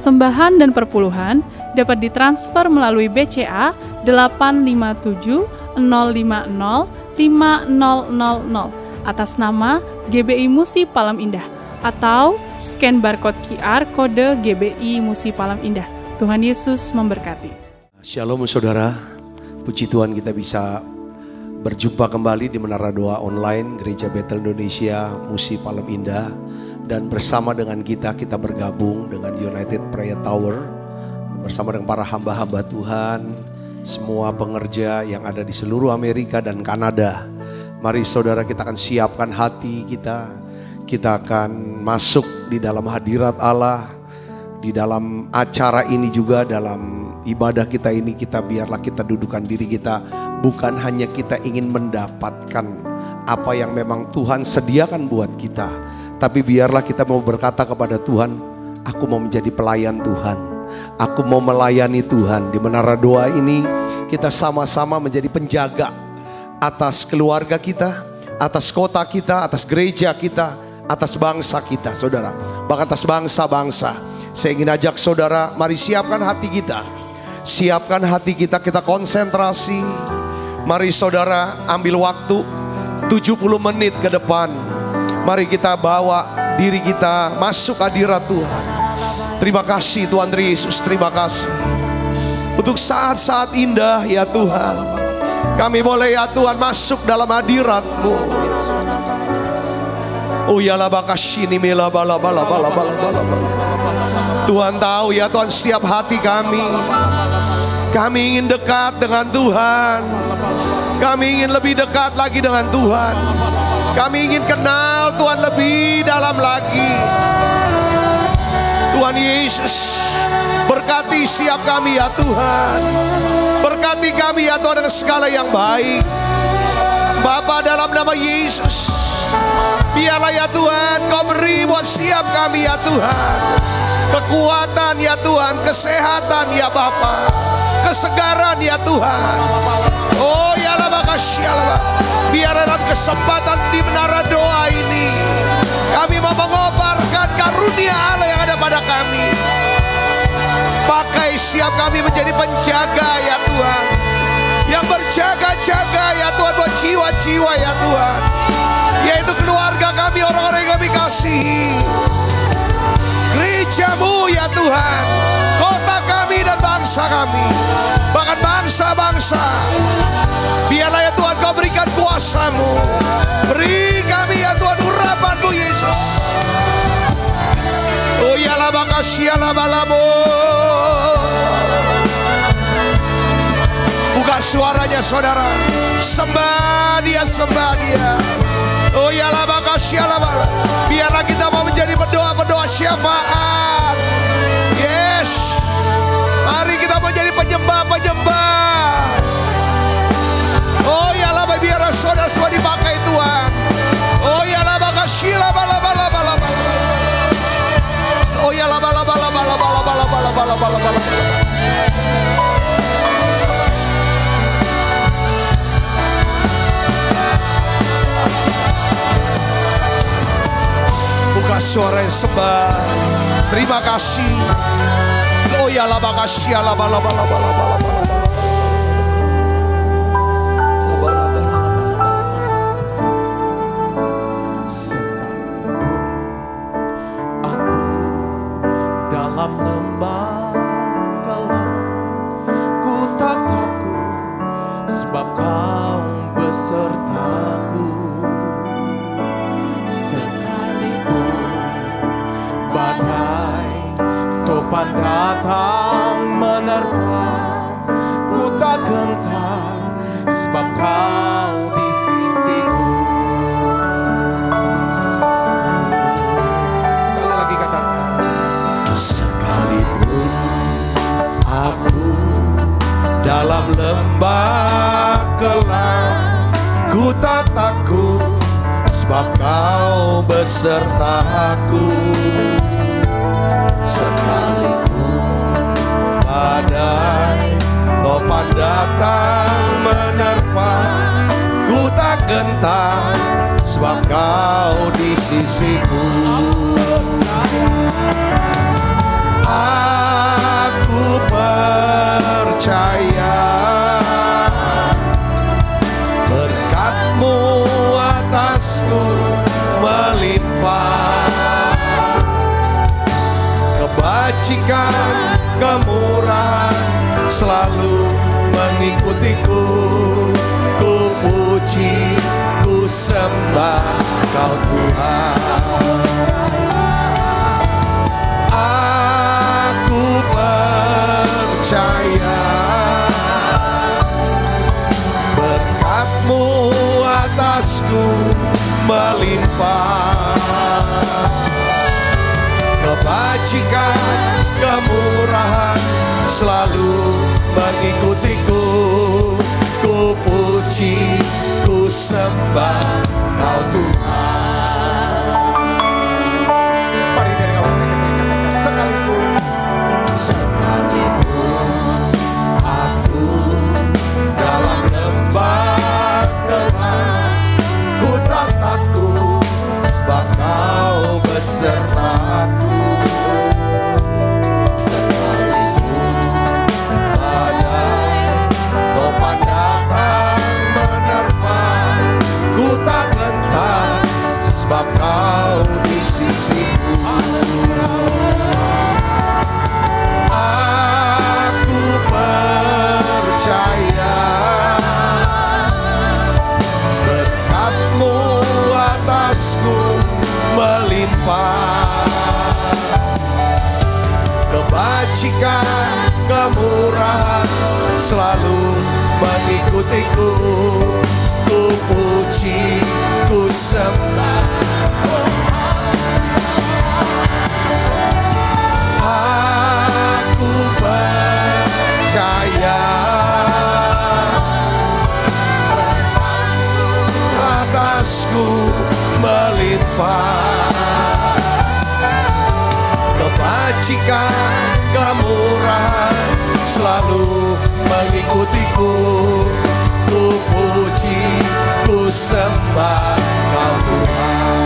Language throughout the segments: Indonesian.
Persembahan dan perpuluhan dapat ditransfer melalui BCA 857 050 5000 atas nama GBI Musi Palem Indah atau scan barcode QR kode GBI Musi Palem Indah. Tuhan Yesus memberkati. Shalom saudara, puji Tuhan kita bisa berjumpa kembali di Menara Doa Online Gereja Betel Indonesia Musi Palem Indah. Dan bersama dengan kita bergabung dengan United Prayer Tower bersama dengan para hamba-hamba Tuhan, semua pengerja yang ada di seluruh Amerika dan Kanada. Mari saudara, kita akan siapkan hati kita akan masuk di dalam hadirat Allah. Di dalam acara ini juga, dalam ibadah kita ini, biarlah kita dudukan diri kita, bukan hanya kita ingin mendapatkan apa yang memang Tuhan sediakan buat kita, tapi biarlah kita mau berkata kepada Tuhan, aku mau menjadi pelayan Tuhan, aku mau melayani Tuhan. Di Menara Doa ini kita sama-sama menjadi penjaga atas keluarga kita, atas kota kita, atas gereja kita, atas bangsa kita saudara, bahkan atas bangsa-bangsa. Saya ingin ajak saudara, mari siapkan hati kita. Siapkan hati kita, kita konsentrasi. Mari saudara, ambil waktu 70 menit ke depan. Mari kita bawa diri kita masuk hadirat Tuhan. Terima kasih Tuhan Yesus, terima kasih untuk saat-saat indah ya Tuhan. Kami boleh ya Tuhan masuk dalam hadirat-Mu. Oh ya la bakashini mela bala bala bala bala bala. Tuhan tahu ya Tuhan setiap hati kami. Kami ingin dekat dengan Tuhan. Kami ingin lebih dekat lagi dengan Tuhan. Kami ingin kenal Tuhan lebih dalam lagi. Tuhan Yesus, berkati setiap kami ya Tuhan. Berkati kami ya Tuhan dengan segala yang baik. Bapa, dalam nama Yesus, biarlah ya Tuhan Kau beri buat setiap kami ya Tuhan kekuatan ya Tuhan, kesehatan ya Bapa, kesegaran ya Tuhan. Oh ya Allah, makasih Allah. Biar dalam kesempatan di Menara Doa ini kami mau mengobarkan karunia Allah yang ada pada kami. Pakai siap kami menjadi penjaga ya Tuhan, yang berjaga-jaga ya Tuhan buat jiwa-jiwa ya Tuhan, yaitu keluarga kami, orang-orang yang kami kasihi, gereja-Mu ya Tuhan, kota kami dan bangsa kami, bahkan bangsa-bangsa. Biarlah ya Tuhan Kau berikan kuasa-Mu, beri kami ya Tuhan urapan-Mu Yesus. Oh ya la makasih Allah balamu. Buka suaranya saudara, sembah Dia, sembah Dia. Oh ya la makasih Allah. Biarlah kita mau menjadi pendoa-pendoa syafaat. Yes, mari kita menjadi penyembah-penyembah. Oh ya la, biarlah saudara semua dipakai Tuhan. Oh ya la makasih Allah bala. Oh ya la bala. Buka suara yang sembah. Terima kasih. Oh ya la makasih Allah bala. Sekalipun aku dalam lembah gelap, ku tak takut sebab Kau besertaku. Badai topan datang menerpa, ku tak gentar sebab Kau di sisiku. Sekali lagi katakan, sekalipun aku dalam lembah kelam, ku tak takut sebab Kau besertaku. Sekalipun badai topan datang menerpa, ku tak gentar sebab Kau di sisiku. kebajikan, kemurahan selalu mengikutiku. Ku puji, ku sembah Kau Tuhan. Aku percaya berkat-Mu atasku melimpah. Kebajikan, kemurahan selalu mengikutiku. Ku puji, ku sembah Kau Tuhan. Mari dari awal kita katakan, sekalipun aku dalam lembah gelap, ku tak takut sebab Kau besertaku. Sebab Kau di sisiku. Aku percaya berkat-Mu atasku melimpah. Kebajikan, kemurahan selalu mengikutiku. Ku puji, ku sembah. Aku percaya atasku melimpah. Kebajikan, kemurahan selalu mengikutiku. Ku puji, ku sembah Kau Tuhan.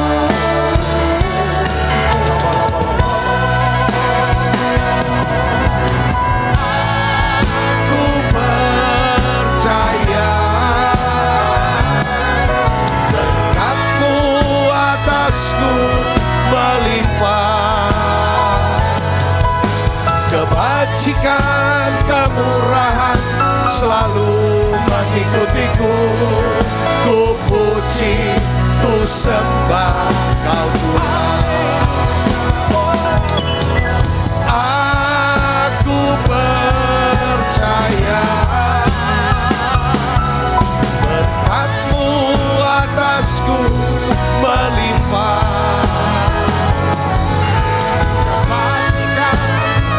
Aku percaya berkat-Mu atasku melimpah. Kebajikan, kemurahan selalu mengikutiku. Ku puji, ku sembah Kau Tuhan. Aku percaya berkat-Mu atasku melimpah. Kebajikan,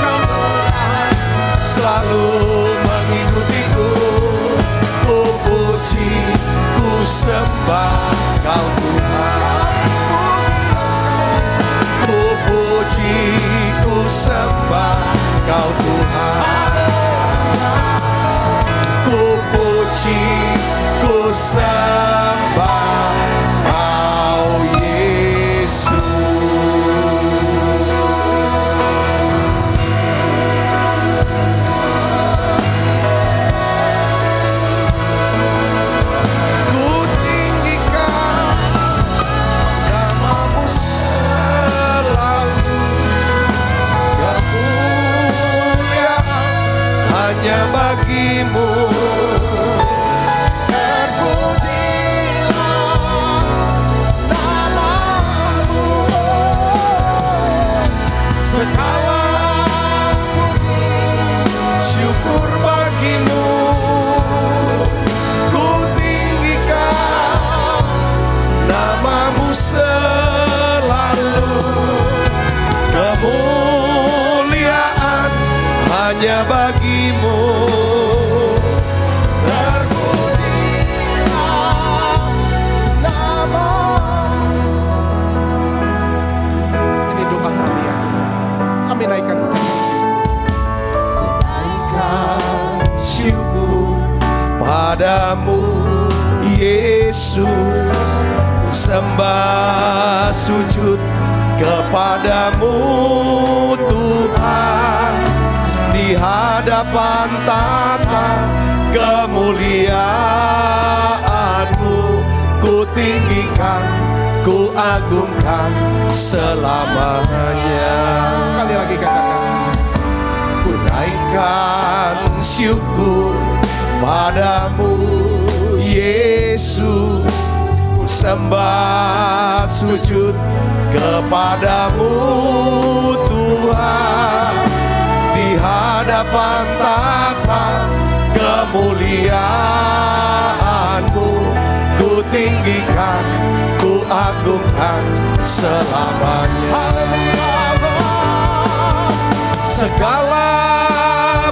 kemurahan selalu mengikutiku. Ku puji, ku sembah Kau Tuhan. Ku puji, ku sembah Kau Tuhan. Ku puji, ku sembah Kau Yesus. Hanya bagi-Mu terpujilah nama-Mu. Segala puji syukur bagi-Mu. Ku tinggikan nama-Mu selalu. Kemuliaan hanya bagi-Mu. Terpujilah nama-Mu. Ini doa kami ya Tuhan. Kami naikkan syukur padamu Yesus. Ku sembah sujud kepadamu Tuhan. Di hadapan tata kemuliaan-Mu, ku tinggikan, ku agungkan selamanya. Sekali lagi katakan, tinggikan syukur padamu Yesus. Ku sembah sujud kepadamu Tuhan, di hadapan tahta kemuliaan-Mu. Ku tinggikan, ku agungkan selamanya. Segala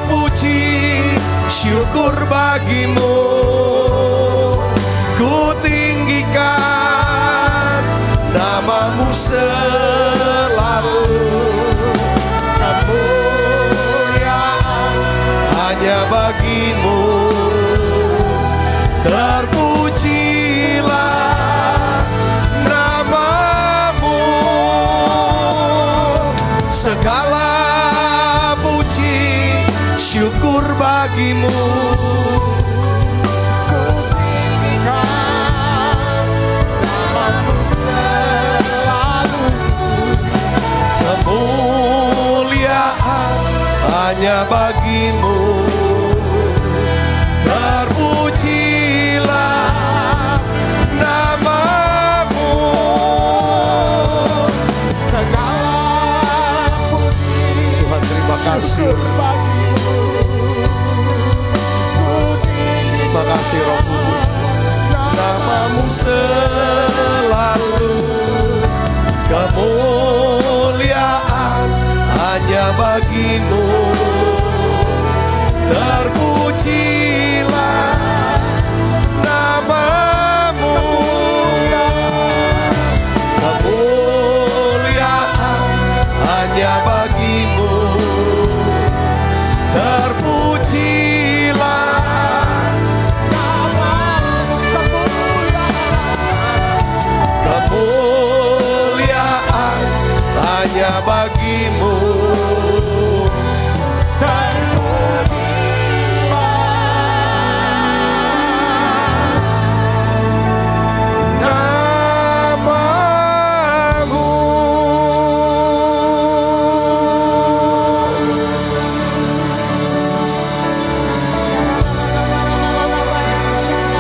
puji syukur bagimu, ku tinggikan namamu selalu. Kemuliaan hanya bagimu, terpujilah namamu. Segala puji syukur bagimu, ku tinggikan namamu selalu. Kemuliaan hanya bagimu, terpujilah namamu. Segala puji Tuhan, terima kasih. Terima kasih Roh Kudus, namamu selalu. Kemuliaan hanya bagimu, terpujilah namamu. Kemuliaan hanya bagimu, terpujilah namamu. Kemuliaan hanya bagimu,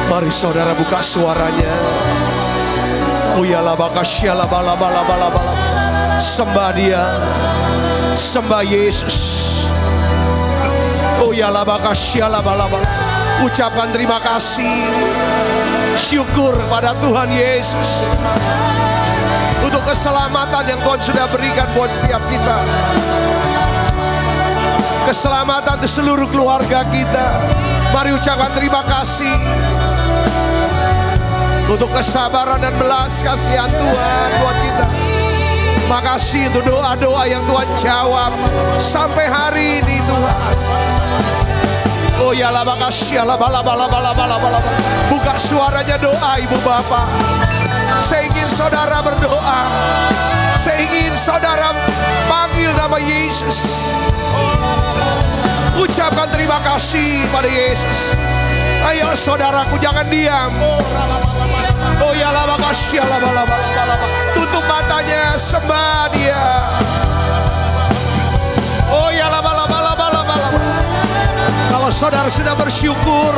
mari saudara buka suaranya. Sembah Dia, sembah Yesus. Ucapkan terima kasih, syukur pada Tuhan Yesus untuk keselamatan yang Tuhan sudah berikan buat setiap kita. Keselamatan di seluruh keluarga kita. Mari ucapkan terima kasih untuk kesabaran dan belas kasihan Tuhan buat kita. Makasih untuk doa-doa yang Tuhan jawab sampai hari ini Tuhan. Oh ya lah, makasih Allah. Buka suaranya doa Ibu Bapak. Saya ingin saudara berdoa. Saya ingin saudara panggil nama Yesus. Ucapkan terima kasih pada Yesus. Ayo saudaraku, jangan diam. Oh ya lah, makasih Allah. Tutup matanya, sembah Dia. Oh ya lah, kalau saudara sudah bersyukur,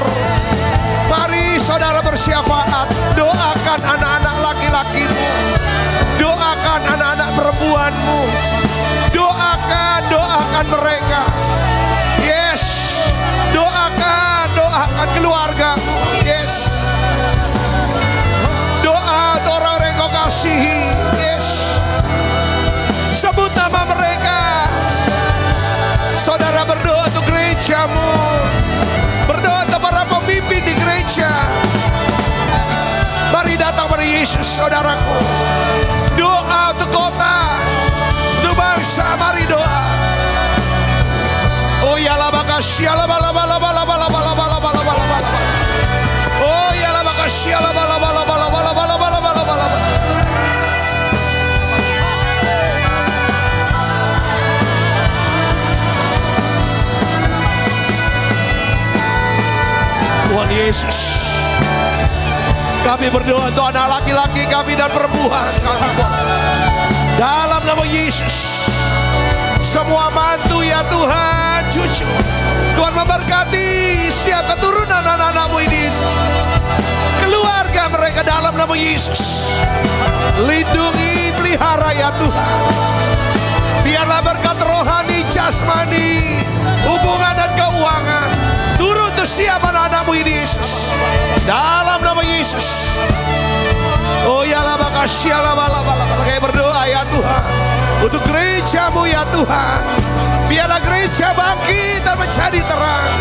mari saudara bersyafaat. Doakan anak-anak laki-lakimu, doakan anak-anak perempuanmu, doakan mereka. Yes, doakan keluargamu. Yes, doa untuk orang-orang yang kau kasihi. Yes, sebut nama mereka. Saudara berdoa untuk gerejamu, berdoa untuk para pemimpin di gereja. Mari datang pada Yesus saudaraku. Doa untuk kota, untuk bangsa, mari doa. Oh ya lah, makasih Allah. Oh ya lah, makasih Allah. Tuhan Yesus, kami berdoa untuk anak laki-laki kami dan perempuan kami. Dalam nama Yesus, semua mantu ya Tuhan, cucu, memberkati setiap keturunan anak-anak-Mu ini Yesus. Keluarga mereka dalam nama Yesus. Lindungi, pelihara ya Tuhan. Biarlah berkat rohani, jasmani, hubungan dan keuangan turun untuk setiap anak-anak-Mu ini Yesus. Dalam nama Yesus. Oh ya lah, makasih ya lah, kayak berdoa ya Tuhan untuk gereja-Mu ya Tuhan. Biarlah gereja bangkit dan menjadi terang.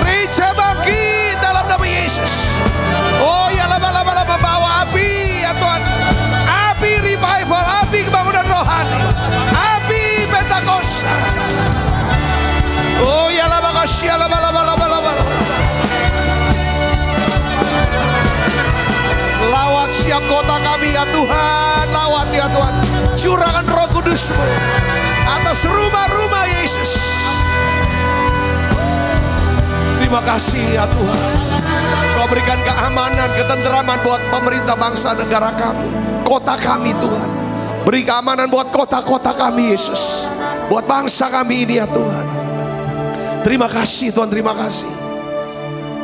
Gereja bangkit dalam nama Yesus. Oh ya lah, membawa api ya Tuhan. Api revival, api kebangunan rohani, api Pentakosta. Oh ya lah, makasih ya lah, lawat siap kota kami ya Tuhan. Lawat ya Tuhan. Curahkan Roh Kudus-Mu atas rumah-rumah Yesus. Terima kasih ya Tuhan. Kau berikan keamanan, ketenteraman buat pemerintah bangsa negara kami, kota kami Tuhan. Beri keamanan buat kota-kota kami Yesus, buat bangsa kami ini ya Tuhan. Terima kasih Tuhan, terima kasih.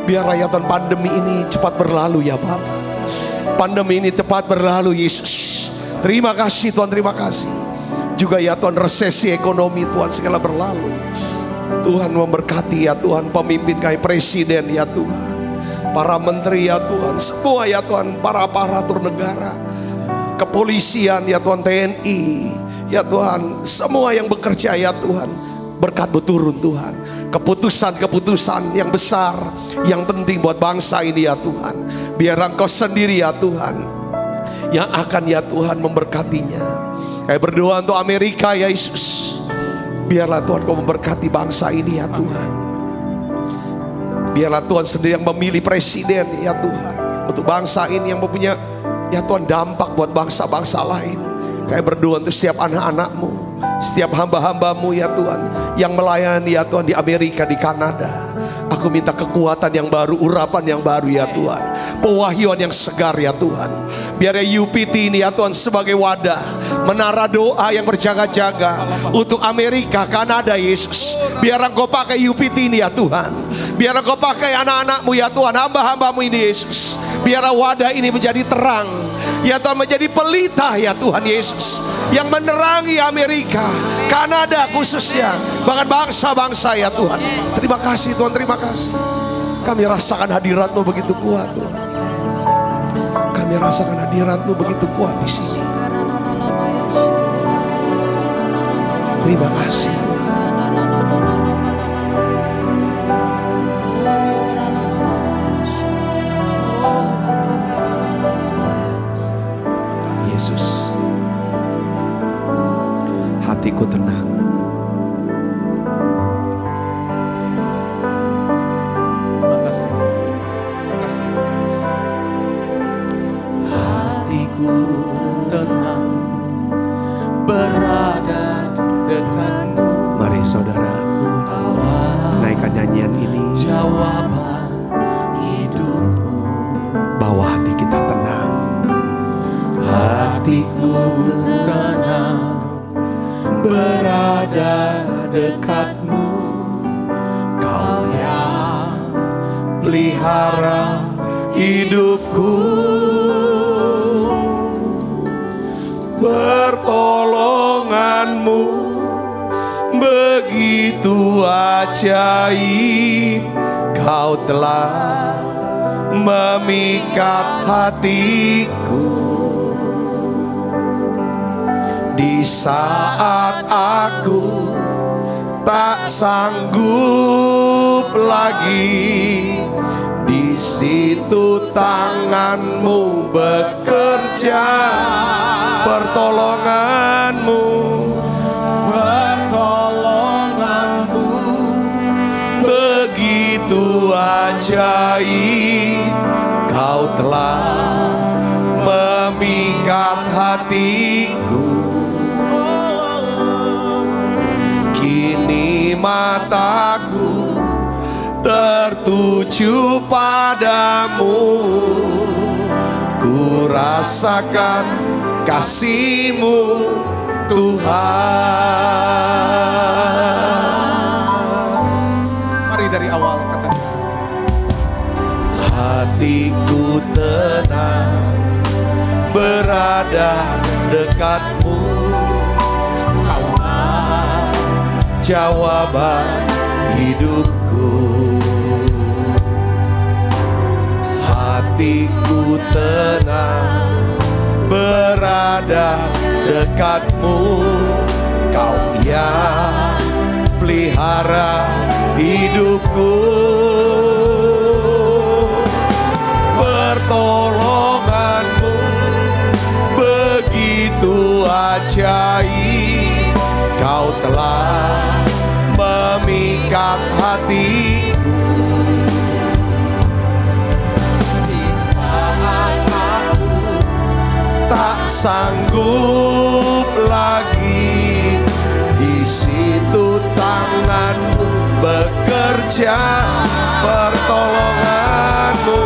Biarlah ya Tuhan pandemi ini cepat berlalu ya Bapa. Pandemi ini cepat berlalu Yesus. Terima kasih Tuhan, terima kasih. Juga ya Tuhan resesi ekonomi Tuhan segala berlalu. Tuhan memberkati ya Tuhan pemimpin kami, presiden ya Tuhan, para menteri ya Tuhan, semua ya Tuhan, para aparatur negara, kepolisian ya Tuhan, TNI ya Tuhan, semua yang bekerja ya Tuhan, berkat-Mu turun Tuhan. Keputusan-keputusan yang besar, yang penting buat bangsa ini ya Tuhan, biar Engkau sendiri ya Tuhan yang akan ya Tuhan memberkatinya. Saya berdoa untuk Amerika ya Yesus. Biarlah Tuhan Kau memberkati bangsa ini ya Tuhan. Biarlah Tuhan sendiri yang memilih presiden ya Tuhan, untuk bangsa ini yang mempunyai ya Tuhan dampak buat bangsa-bangsa lain. Kayak berdoa untuk setiap anak-anak-Mu, setiap hamba-hamba-Mu ya Tuhan, yang melayani ya Tuhan di Amerika, di Kanada. Aku minta kekuatan yang baru, urapan yang baru ya Tuhan, pewahyuan yang segar ya Tuhan. Biar UPT ini ya Tuhan sebagai wadah, menara doa yang berjaga-jaga untuk Amerika, Kanada Yesus. Biar Engkau pakai UPT ini ya Tuhan. Biar Engkau pakai anak-anak-Mu ya Tuhan, hamba-hamba-Mu ini Yesus. Biar wadah ini menjadi terang ya Tuhan, menjadi pelita ya Tuhan Yesus, yang menerangi Amerika, Kanada khususnya, bahkan bangsa-bangsa ya Tuhan. Terima kasih Tuhan, terima kasih. Kami rasakan hadirat-Mu begitu kuat Tuhan. Kami rasakan hadirat-Mu begitu kuat di sini. Terima kasih. Yesus, hatiku tenang. Makasih, makasih. Hatiku tenang berada dekat-Mu. Mari saudaraku naikkan nyanyian ini. Jawaban hidupku. Bawa hati kita tenang. Hatiku tenang berada dekat-Mu. Kau yang pelihara hidupku. Pertolongan-Mu begitu ajaib. Kau telah memikat hatiku. Di saat aku tak sanggup lagi, di situ tangan-Mu bekerja. Pertolongan-Mu, pertolongan-Mu begitu ajaib. Kau telah memikat hatiku. Kini mataku tertuju padamu. Ku rasakan kasih-Mu Tuhan. dekatmu. Kaulah jawaban hidupku. Hatiku tenang berada dekatmu. Kau yang pelihara hidupku. Pertolonganmu begitu ajaib. Kau telah memikat hatiku. Di saat aku tak sanggup lagi, di situ tanganmu bekerja. Pertolonganmu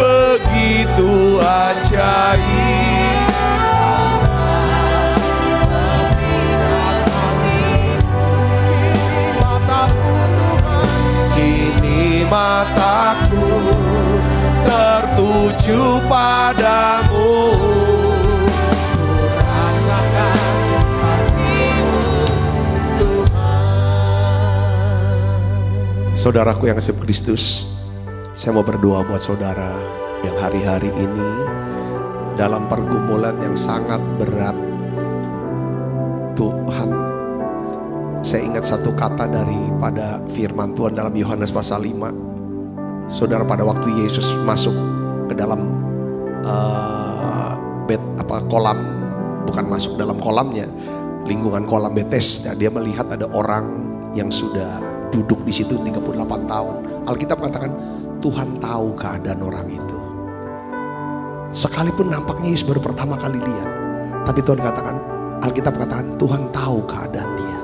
begitu ajaib. Kini mataku tertuju padamu. Saudaraku yang kasih Kristus, saya mau berdoa buat saudara yang hari-hari ini dalam pergumulan yang sangat berat. Tuhan, saya ingat satu kata daripada firman Tuhan dalam Yohanes pasal 5. Saudara, pada waktu Yesus masuk ke dalam kolam, bukan masuk dalam kolamnya, lingkungan kolam Bethesda, dia melihat ada orang yang sudah duduk di situ 38 tahun. Alkitab katakan Tuhan tahu keadaan orang itu. Sekalipun nampaknya Yesus baru pertama kali lihat, tapi Tuhan katakan, Alkitab katakan Tuhan tahu keadaan dia.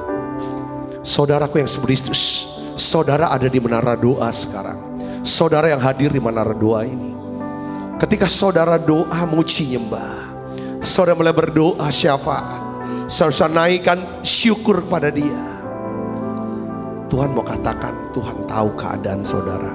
Saudaraku yang Kristus, saudara ada di menara doa sekarang. Saudara yang hadir di menara doa ini, ketika saudara doa muji nyembah, saudara mulai berdoa syafaat, saudara naikkan syukur pada dia. Tuhan mau katakan Tuhan tahu keadaan saudara,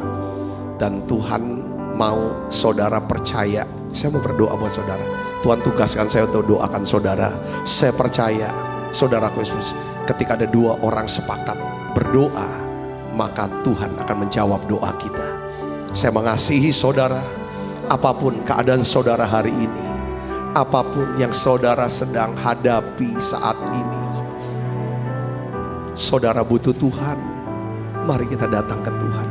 dan Tuhan mau saudara percaya. Saya mau berdoa buat saudara. Tuhan tugaskan saya untuk doakan saudara. Saya percaya saudaraku Yesus, ketika ada dua orang sepakat berdoa, maka Tuhan akan menjawab doa kita. Saya mengasihi saudara. Apapun keadaan saudara hari ini, apapun yang saudara sedang hadapi saat ini, saudara butuh Tuhan. Mari kita datang ke Tuhan.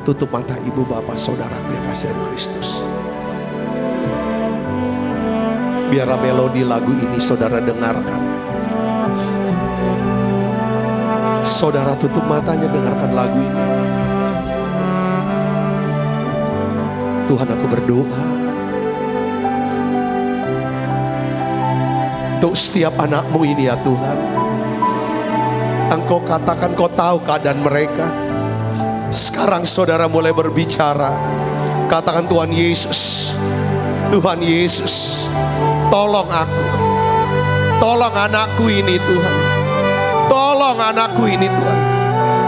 Tutup mata ibu bapak saudara yang kasih Kristus. Biarlah melodi lagu ini saudara dengarkan. Saudara tutup matanya, dengarkan lagu ini. Tuhan, aku berdoa untuk setiap anakmu ini ya Tuhan. Engkau katakan kau tahu keadaan mereka. Sekarang saudara mulai berbicara. Katakan Tuhan Yesus, Tuhan Yesus, tolong aku. Tolong anakku ini Tuhan. Tolong anakku ini Tuhan.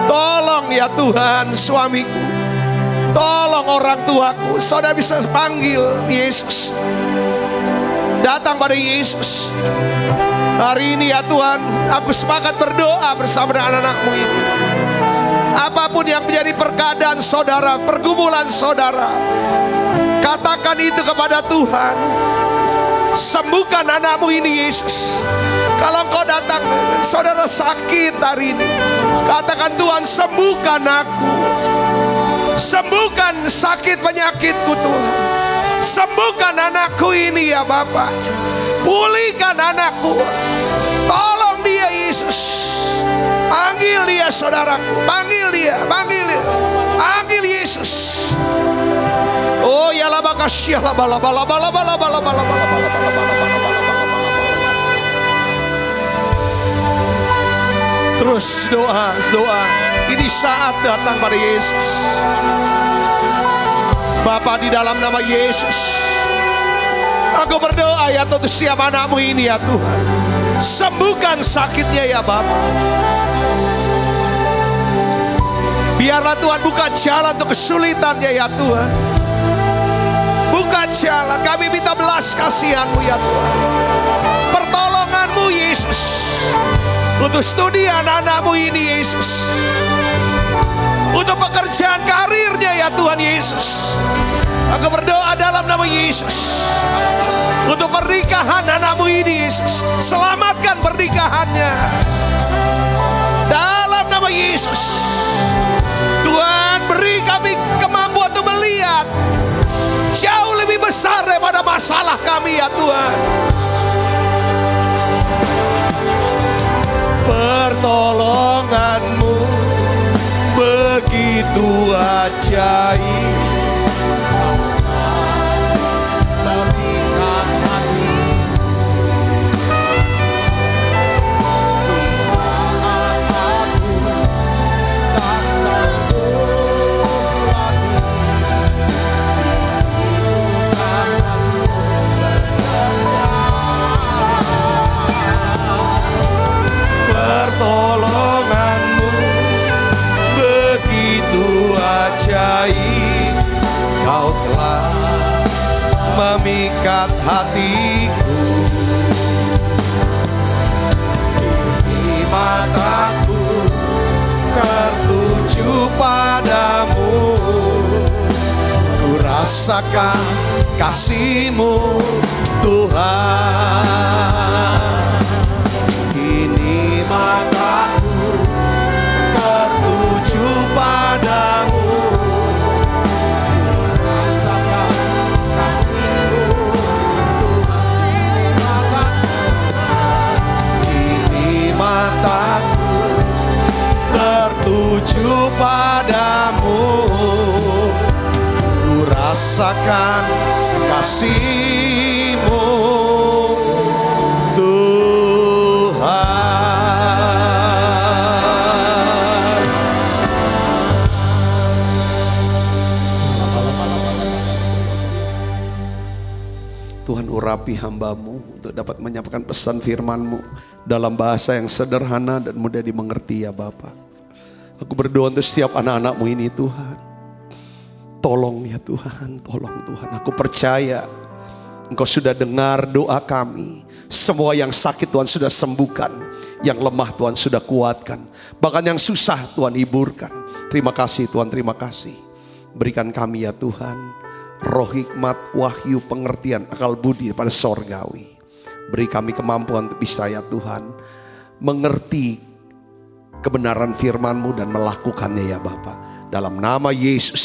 Tolong ya Tuhan suamiku. Tolong orang tuaku. Saudara bisa panggil Yesus. Datang pada Yesus. Hari ini ya Tuhan, aku sepakat berdoa bersama dengan anak-anakmu ini. Apapun yang menjadi perkeadaan saudara, pergumulan saudara, katakan itu kepada Tuhan. Sembuhkan anakmu ini Yesus. Kalau engkau datang, saudara sakit hari ini, katakan Tuhan, sembuhkan aku. Sembuhkan sakit penyakitku Tuhan. Sembuhkan anakku ini ya Bapak. Pulihkan anakku. Tolong dia Yesus. Panggil dia saudaraku. Panggil dia. Panggil dia. Panggil Yesus. Oh ya la bakasya la bala bala bala bala bala bala bala bala bala. Terus doa. Ini saat datang pada Yesus. Bapa, di dalam nama Yesus, aku berdoa ya untuk setiap anakmu ini ya Tuhan. Sembuhkan sakitnya ya Bapa. Biarlah Tuhan buka jalan untuk kesulitannya ya Tuhan. Bukan jalan, kami minta belas kasihan-Mu ya Tuhan. Pertolongan-Mu Yesus. Untuk studi anak-anak-Mu ini Yesus. Untuk pekerjaan karirnya ya Tuhan Yesus. Aku berdoa dalam nama Yesus. Untuk pernikahan anak-Mu ini Yesus. Selamatkan pernikahannya. Dalam nama Yesus. Tuhan beri kami kemampuan untuk melihat jauh lebih besar daripada masalah kami ya Tuhan. Pertolongan-Mu begitu ajaib. Pertolongan-Mu begitu ajaib. Kau telah memikat hatiku. Di mataku tertuju padamu. Ku rasakan kasih-Mu Tuhan. Kini mataku tertuju padamu. Rasakan kasih-Mu Tuhan. Kini mataku tertuju padamu. Ku rasakan kasih-Mu Tuhan, urapi hamba-Mu untuk dapat menyampaikan pesan firman-Mu dalam bahasa yang sederhana dan mudah dimengerti ya Bapa. Aku berdoa untuk setiap anak-anak-Mu ini Tuhan. Tolong ya Tuhan, tolong Tuhan. Aku percaya Engkau sudah dengar doa kami. Semua yang sakit Tuhan sudah sembuhkan. Yang lemah Tuhan sudah kuatkan. Bahkan yang susah Tuhan hiburkan. Terima kasih Tuhan, terima kasih. Berikan kami ya Tuhan roh hikmat, wahyu, pengertian, akal budi pada sorgawi. Beri kami kemampuan untuk bisa ya Tuhan mengerti kebenaran firman-Mu dan melakukannya ya Bapa. Dalam nama Yesus,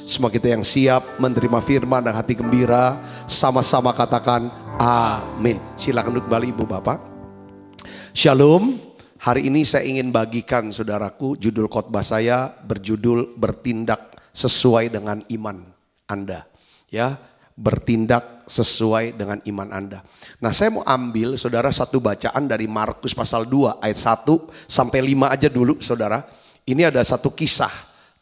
semua kita yang siap menerima firman dan hati gembira, sama-sama katakan amin. Silakan duduk kembali Ibu Bapak. Shalom. Hari ini saya ingin bagikan saudaraku, judul khotbah saya berjudul bertindak sesuai dengan iman Anda. Ya, bertindak sesuai dengan iman Anda. Nah, saya mau ambil saudara satu bacaan dari Markus pasal 2 ayat 1 sampai 5 aja dulu saudara. Ini ada satu kisah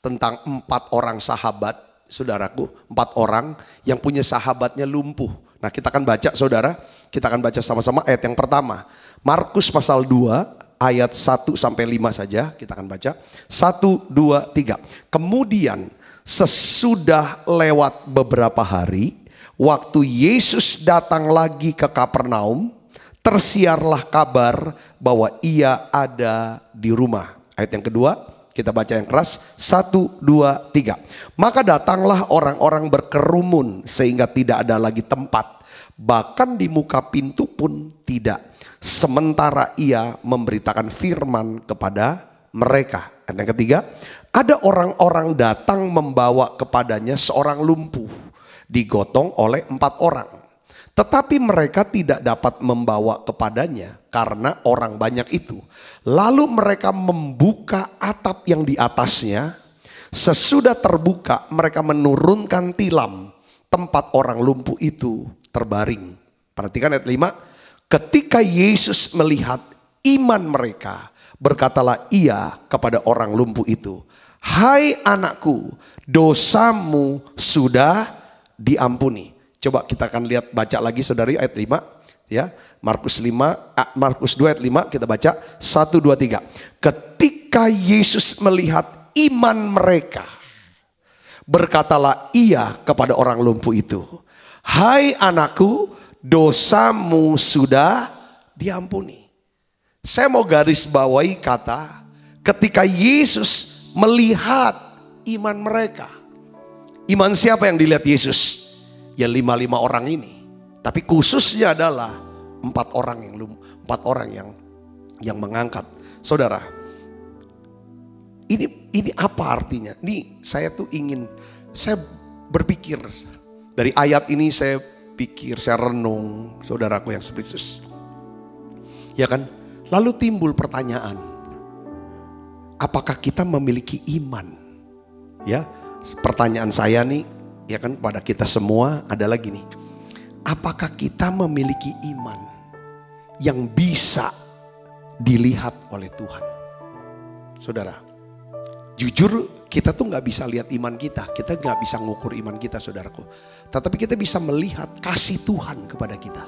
tentang 4 orang sahabat saudaraku. 4 orang yang punya sahabatnya lumpuh. Nah, kita akan baca saudara. Kita akan baca sama-sama ayat yang pertama. Markus pasal 2 ayat 1 sampai 5 saja kita akan baca. 1, 2, 3. Kemudian sesudah lewat beberapa hari, waktu Yesus datang lagi ke Kapernaum, tersiarlah kabar bahwa Ia ada di rumah. Ayat yang kedua, kita baca yang keras. 1, 2, 3. Maka datanglah orang-orang berkerumun sehingga tidak ada lagi tempat. Bahkan di muka pintu pun tidak. Sementara Ia memberitakan firman kepada mereka. Ayat yang ketiga, ada orang-orang datang membawa kepadanya seorang lumpuh, digotong oleh 4 orang. Tetapi mereka tidak dapat membawa kepadanya karena orang banyak itu. Lalu mereka membuka atap yang di atasnya. Sesudah terbuka mereka menurunkan tilam tempat orang lumpuh itu terbaring. Perhatikan ayat 5. Ketika Yesus melihat iman mereka, berkatalah Ia kepada orang lumpuh itu, hai anakku, dosamu sudah diampuni. Coba kita akan lihat, baca lagi saudari ayat 5 ya. Markus 2 ayat 5 kita baca 1, 2, 3. Ketika Yesus melihat iman mereka, berkatalah Ia kepada orang lumpuh itu, Hai anakku, dosamu sudah diampuni. Saya mau garis bawahi kata ketika Yesus melihat iman mereka. Iman siapa yang dilihat Yesus? Ya 5 orang ini. Tapi khususnya adalah 4 orang yang mengangkat. Saudara, ini apa artinya? Ini saya berpikir dari ayat ini, saya renung, saudaraku yang spesius. Ya kan? Lalu timbul pertanyaan, apakah kita memiliki iman? Ya, pertanyaan saya nih, ya kan, pada kita semua adalah gini. Apakah kita memiliki iman yang bisa dilihat oleh Tuhan? Saudara, jujur kita tuh gak bisa lihat iman kita. Kita gak bisa ngukur iman kita, saudaraku. Tetapi kita bisa melihat kasih Tuhan kepada kita.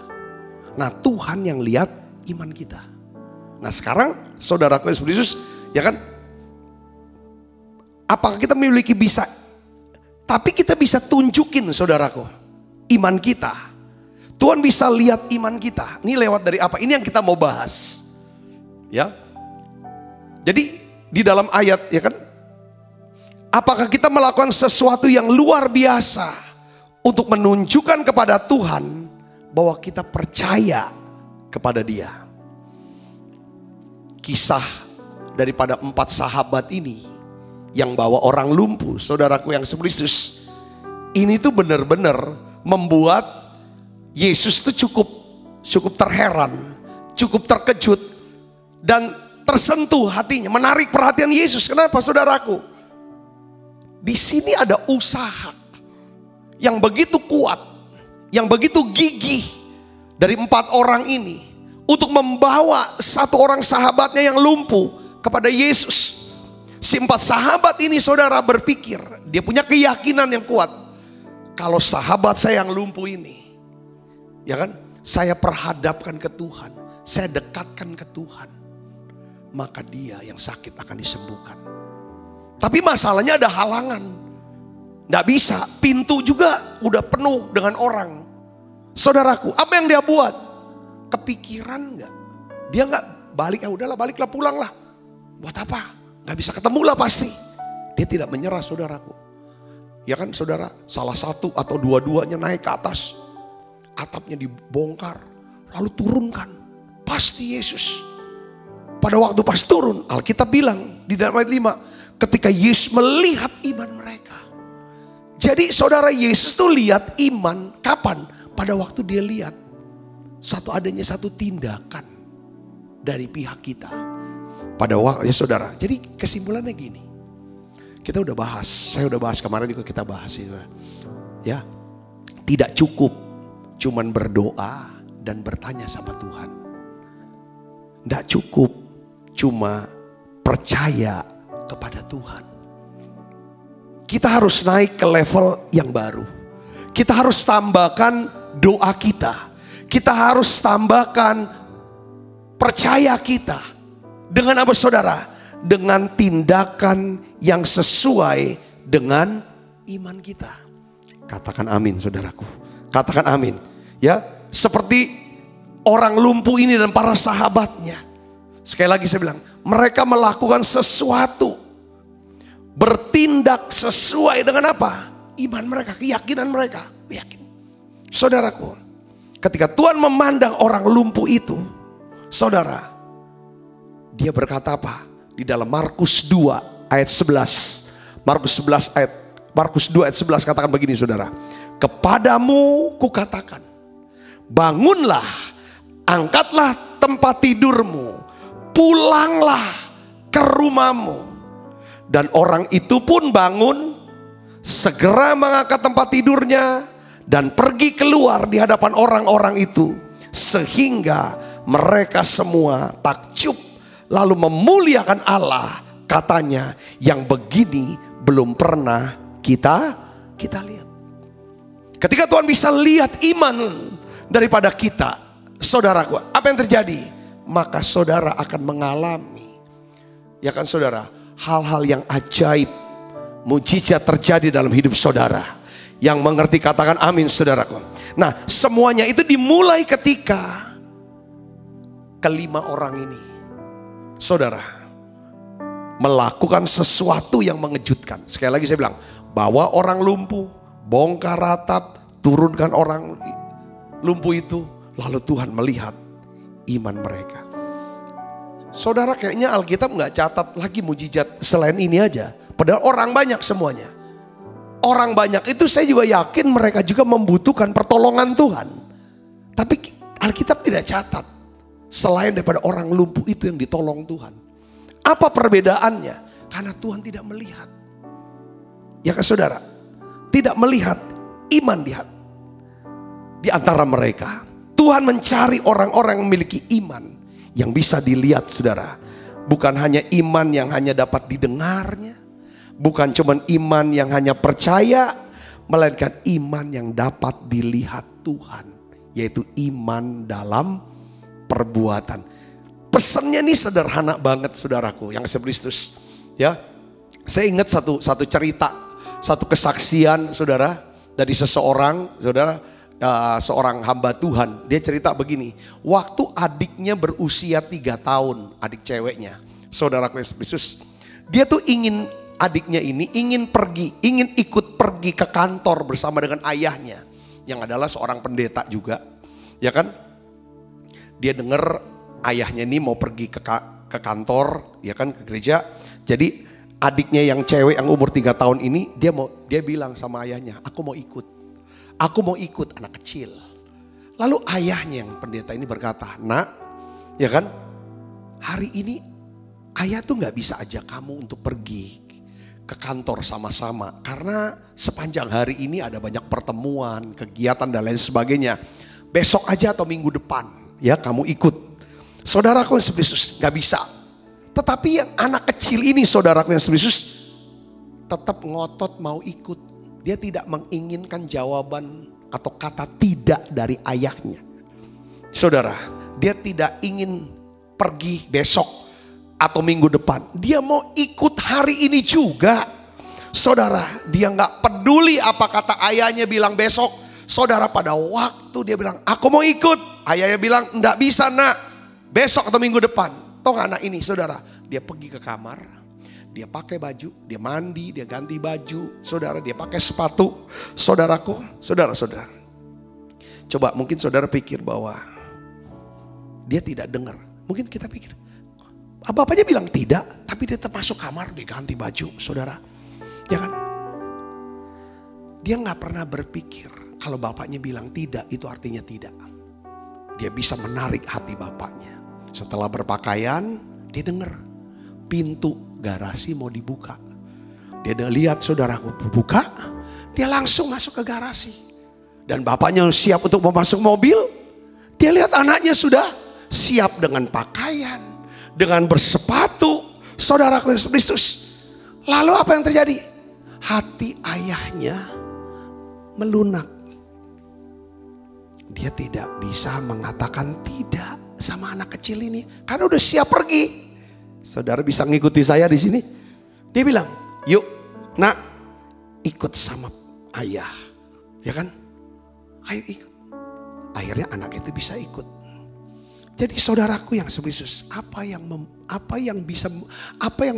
Nah, Tuhan yang lihat iman kita. Nah sekarang saudaraku Yesus, ya kan, apakah kita memiliki bisa, tapi kita bisa tunjukin saudaraku iman kita. Tuhan bisa lihat iman kita. Ini lewat dari apa? Ini yang kita mau bahas. Ya. Jadi di dalam ayat, ya kan, apakah kita melakukan sesuatu yang luar biasa untuk menunjukkan kepada Tuhan bahwa kita percaya kepada Dia. Kisah daripada 4 sahabat ini yang bawa orang lumpuh, saudaraku yang Kristus, ini tuh benar-benar membuat Yesus tuh cukup terheran, cukup terkejut dan tersentuh hatinya, menarik perhatian Yesus. Kenapa, saudaraku? Di sini ada usaha yang begitu kuat, yang begitu gigih dari 4 orang ini untuk membawa 1 orang sahabatnya yang lumpuh kepada Yesus. Si 4 sahabat ini, saudara, berpikir, dia punya keyakinan yang kuat. Kalau sahabat saya yang lumpuh ini, ya kan, saya perhadapkan ke Tuhan, saya dekatkan ke Tuhan, maka dia yang sakit akan disembuhkan. Tapi masalahnya ada halangan. Nggak bisa, pintu juga udah penuh dengan orang. Saudaraku, apa yang dia buat? Kepikiran nggak? Dia nggak balik, ya udahlah, baliklah, pulanglah. Buat apa? Nggak bisa ketemu lah pasti. Dia tidak menyerah, saudaraku. Ya kan, saudara, salah satu atau dua-duanya naik ke atas, atapnya dibongkar, lalu turunkan. Pasti Yesus. Pada waktu pas turun, Alkitab bilang di dalam ayat 5, ketika Yesus melihat iman mereka. Jadi saudara, Yesus tuh lihat iman kapan? Pada waktu dia lihat adanya satu tindakan dari pihak kita. Pada waktu, ya saudara, jadi kesimpulannya gini. Kita udah bahas, saya udah bahas kemarin juga, kita bahas itu. Ya, tidak cukup cuman berdoa dan bertanya sama Tuhan. Tidak cukup cuma percaya kepada Tuhan. Kita harus naik ke level yang baru. Kita harus tambahkan doa kita. Kita harus tambahkan percaya kita. Dengan apa, saudara? Dengan tindakan yang sesuai dengan iman kita. Katakan amin, saudaraku. Katakan amin. Ya, seperti orang lumpuh ini dan para sahabatnya. Sekali lagi saya bilang, mereka melakukan sesuatu, bertindak sesuai dengan apa? Iman mereka, keyakinan mereka. Yakin. Saudaraku, ketika Tuhan memandang orang lumpuh itu, saudara, dia berkata apa? Di dalam Markus 2 ayat 11. Markus 2 ayat 11 katakan begini, saudara. Kepadamu kukatakan, bangunlah, angkatlah tempat tidurmu, pulanglah ke rumahmu. Dan orang itu pun bangun, segera mengangkat tempat tidurnya dan pergi keluar di hadapan orang-orang itu, sehingga mereka semua takjub lalu memuliakan Allah. Katanya, yang begini belum pernah kita lihat. Ketika Tuhan bisa lihat iman daripada kita, saudaraku, apa yang terjadi? Maka saudara akan mengalami, ya kan saudara, hal-hal yang ajaib, mujizat terjadi dalam hidup saudara. Yang mengerti katakan amin, saudaraku. Nah, semuanya itu dimulai ketika kelima orang ini, saudara, melakukan sesuatu yang mengejutkan. Sekali lagi saya bilang, bawa orang lumpuh, bongkar ratap, turunkan orang lumpuh itu, lalu Tuhan melihat iman mereka. Saudara, kayaknya Alkitab nggak catat lagi mujizat selain ini aja. Padahal orang banyak semuanya. Orang banyak itu saya juga yakin mereka juga membutuhkan pertolongan Tuhan. Tapi Alkitab tidak catat selain daripada orang lumpuh itu yang ditolong Tuhan. Apa perbedaannya? Karena Tuhan tidak melihat. Ya kan saudara? Tidak melihat iman di antara mereka. Tuhan mencari orang-orang yang memiliki iman yang bisa dilihat, saudara. Bukan hanya iman yang hanya dapat didengarnya. Bukan cuma iman yang hanya percaya, melainkan iman yang dapat dilihat Tuhan, yaitu iman dalam perbuatan. Pesannya ini sederhana banget, saudaraku yang kasih Kristus. Ya, saya ingat satu cerita, satu kesaksian, saudara, dari seseorang, saudara, seorang hamba Tuhan. Dia cerita begini, waktu adiknya berusia 3 tahun, adik ceweknya, saudaraku yang Kristus, dia tuh adiknya ini ingin ikut pergi ke kantor bersama dengan ayahnya yang adalah seorang pendeta juga, ya kan? Dia dengar ayahnya ini mau pergi ke kantor, ya kan, ke gereja. Jadi adiknya yang cewek yang umur 3 tahun ini dia bilang sama ayahnya, aku mau ikut anak kecil. Lalu ayahnya yang pendeta ini berkata, nak, ya kan, hari ini ayah tuh nggak bisa ajak kamu untuk pergi ke kantor sama-sama karena sepanjang hari ini ada banyak pertemuan, kegiatan dan lain sebagainya. Besok aja atau minggu depan ya kamu ikut. Saudaraku yang Yesus gak bisa. Tetapi yang anak kecil ini, saudaraku yang Yesus, tetap ngotot mau ikut. Dia tidak menginginkan jawaban atau kata tidak dari ayahnya. Saudara, dia tidak ingin pergi besok atau minggu depan. Dia mau ikut hari ini juga. Saudara, dia gak peduli apa kata ayahnya bilang besok. Saudara, pada waktu dia bilang aku mau ikut, ayahnya bilang enggak bisa nak, besok atau minggu depan. Tahu gak anak ini, saudara, dia pergi ke kamar, dia pakai baju, dia mandi, dia ganti baju, saudara, dia pakai sepatu. Saudaraku, saudara, coba mungkin saudara pikir bahwa dia tidak dengar. Mungkin kita pikir bapaknya bilang tidak, tapi dia tetap masuk kamar, dia ganti baju, saudara. Ya kan? Dia gak pernah berpikir kalau bapaknya bilang tidak, itu artinya tidak. Dia bisa menarik hati bapaknya. Setelah berpakaian, dia dengar pintu garasi mau dibuka. Dia lihat saudaraku buka, dia langsung masuk ke garasi. Dan bapaknya siap untuk memasuk mobil. Dia lihat anaknya sudah siap dengan pakaian, dengan bersepatu, saudaraku yang Kristus. Lalu apa yang terjadi? Hati ayahnya melunak. Dia tidak bisa mengatakan tidak sama anak kecil ini karena udah siap pergi. Saudara bisa ngikuti saya di sini? Dia bilang, "Yuk, nak, ikut sama ayah." Ya kan? Ayo ikut. Akhirnya anak itu bisa ikut. Jadi saudaraku yang Yesus, apa yang